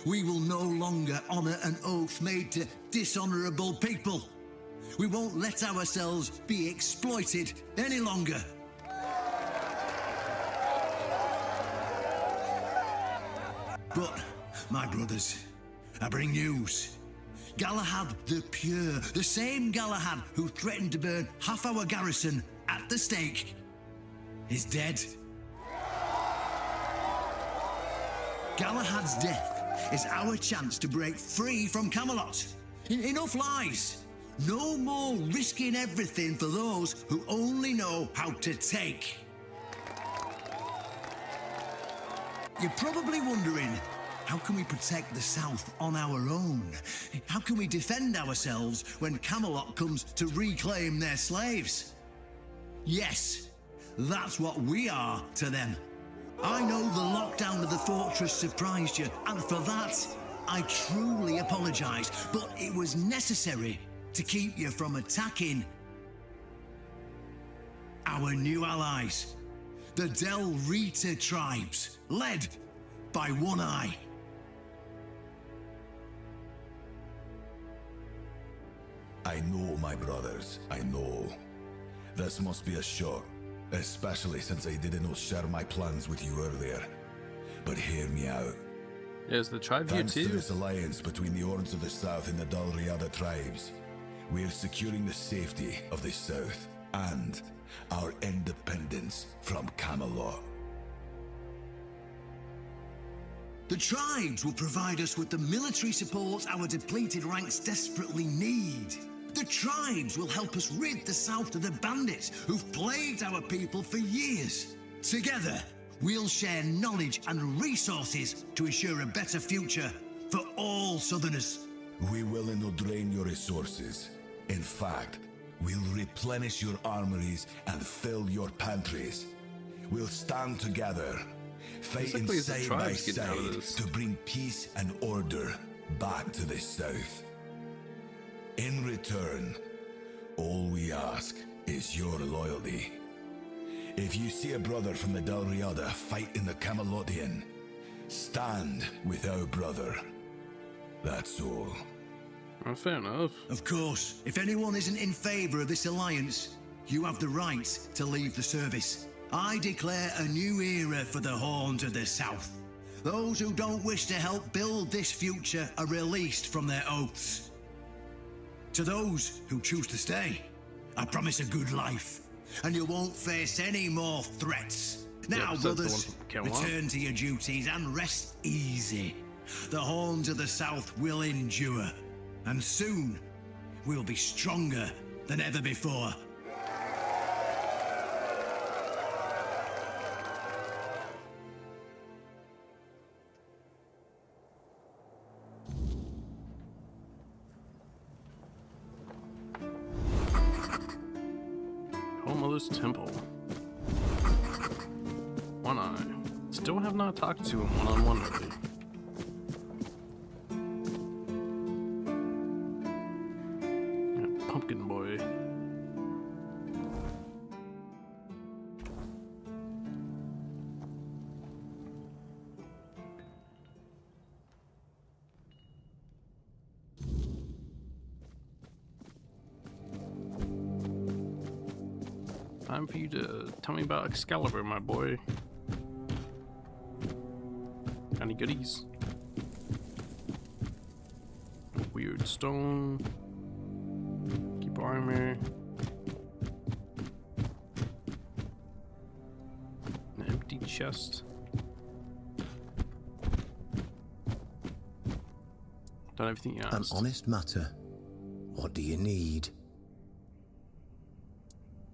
We will no longer honour an oath made to dishonourable people. We won't let ourselves be exploited any longer. But, my brothers, I bring news. Galahad the Pure, the same Galahad who threatened to burn half our garrison at the stake, is dead. Galahad's death is our chance to break free from Camelot. Enough lies. No more risking everything for those who only know how to take. You're probably wondering, how can we protect the South on our own? How can we defend ourselves when Camelot comes to reclaim their slaves? Yes, that's what we are to them. I know the lockdown of the fortress surprised you, and for that, I truly apologize, but it was necessary to keep you from attacking our new allies, the Del Rita tribes, led by One Eye. I know, my brothers, I know. This must be a shock, especially since I didn't share my plans with you earlier. But hear me out. Is the tribe here Thanks to too? this alliance between the Horns of the South and the Dal Riada tribes, we are securing the safety of the South and our independence from Camelot. The tribes will provide us with the military support our depleted ranks desperately need. The tribes will help us rid the South of the bandits who've plagued our people for years. Together, we'll share knowledge and resources to ensure a better future for all Southerners. We will not drain your resources. In fact, we'll replenish your armories and fill your pantries. We'll stand together, fighting Basically, it's the side by tribes getting out of side this. to bring peace and order back to the South. In return, all we ask is your loyalty. If you see a brother from the Dal Riada fight in the Camelotian, stand with our brother. That's all. Well, fair enough. Of course, if anyone isn't in favor of this alliance, you have the right to leave the service. I declare a new era for the Horns of the South. Those who don't wish to help build this future are released from their oaths. To those who choose to stay, I promise a good life, and you won't face any more threats. Now, besides the one brothers, from Camelot. return to your duties and rest easy. The Horns of the South will endure, and soon we'll be stronger than ever before. Home Mother's Temple. One Eye. Still have not talked to him one-on-one really. Yeah, Pumpkin Boy. Time for you to tell me about Excalibur, my boy. Any goodies? Weird stone. Keep armor. An empty chest. Done everything you An asked. honest matter. What do you need?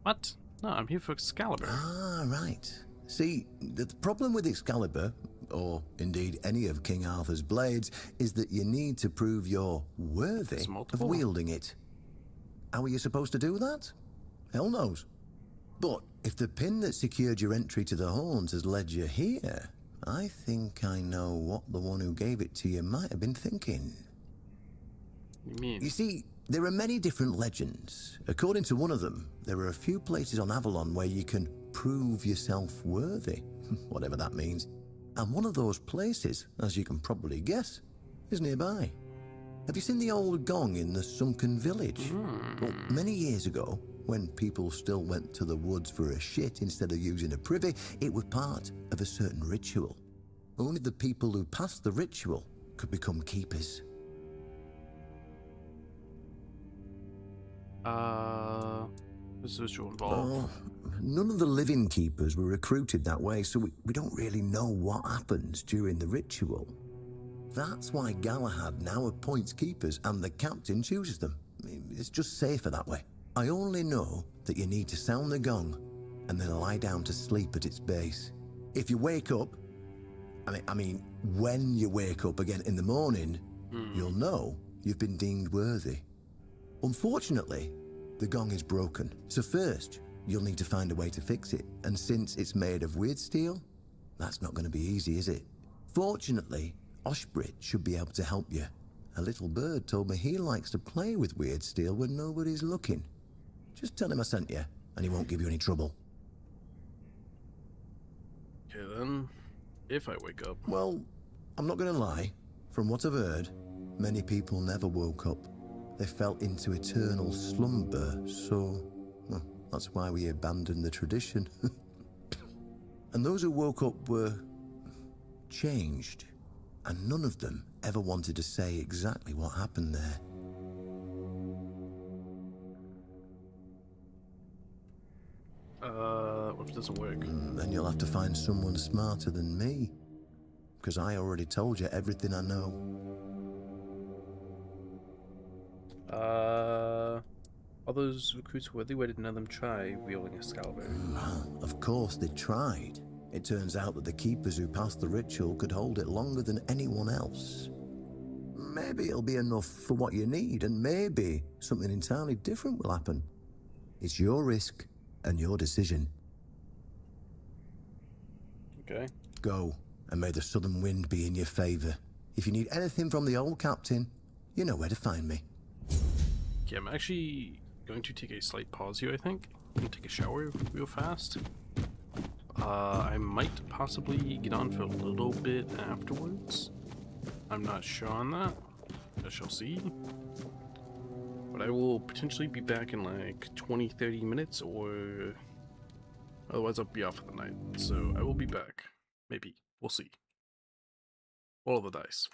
What? No, I'm here for Excalibur. Ah, right. See, the problem with Excalibur, or indeed any of King Arthur's blades, is that you need to prove you're worthy It's of multiple. wielding it. How are you supposed to do that? Hell knows. But if the pin that secured your entry to the horns has led you here, I think I know what the one who gave it to you might have been thinking. You mean? You see, there are many different legends. According to one of them, there are a few places on Avalon where you can prove yourself worthy, whatever that means. And one of those places, as you can probably guess, is nearby. Have you seen the old gong in the sunken village? Well, many years ago, when people still went to the woods for a shit instead of using a privy, it was part of a certain ritual. Only the people who passed the ritual could become keepers. What's this involved? Well, none of the living keepers were recruited that way, so we don't really know what happens during the ritual. That's why Galahad now appoints keepers and the captain chooses them. It's just safer that way. I only know that you need to sound the gong and then lie down to sleep at its base. If you wake up, I mean, when you wake up again in the morning, you'll know you've been deemed worthy. Unfortunately, the gong is broken, so first you'll need to find a way to fix it, and since it's made of weird steel, that's not going to be easy, is it? Fortunately, Oshbrit should be able to help you. A little bird told me he likes to play with weird steel when nobody's looking. Just tell him I sent you, and he won't give you any trouble. Okay then, if I wake up. Well, I'm not going to lie. From what I've heard, many people never woke up. They fell into eternal slumber, so well, that's why we abandoned the tradition. And those who woke up were changed, and none of them ever wanted to say exactly what happened there. What if it doesn't work? Then you'll have to find someone smarter than me, because I already told you everything I know. Are those recruits worthy? Why did none of them try wielding Excalibur? Of course they tried. It turns out that the keepers who passed the ritual could hold it longer than anyone else. Maybe it'll be enough for what you need, and maybe something entirely different will happen. It's your risk and your decision. Okay. Go, and may the southern wind be in your favor. If you need anything from the old captain, you know where to find me. Okay, I'm actually going to take a slight pause here, I think. I'm gonna take a shower real fast. I might possibly get on for a little bit afterwards. I'm not sure on that. I shall see. But I will potentially be back in like 20-30 minutes, or otherwise I'll be off for the night. So I will be back. Maybe. We'll see. Roll the dice. Flip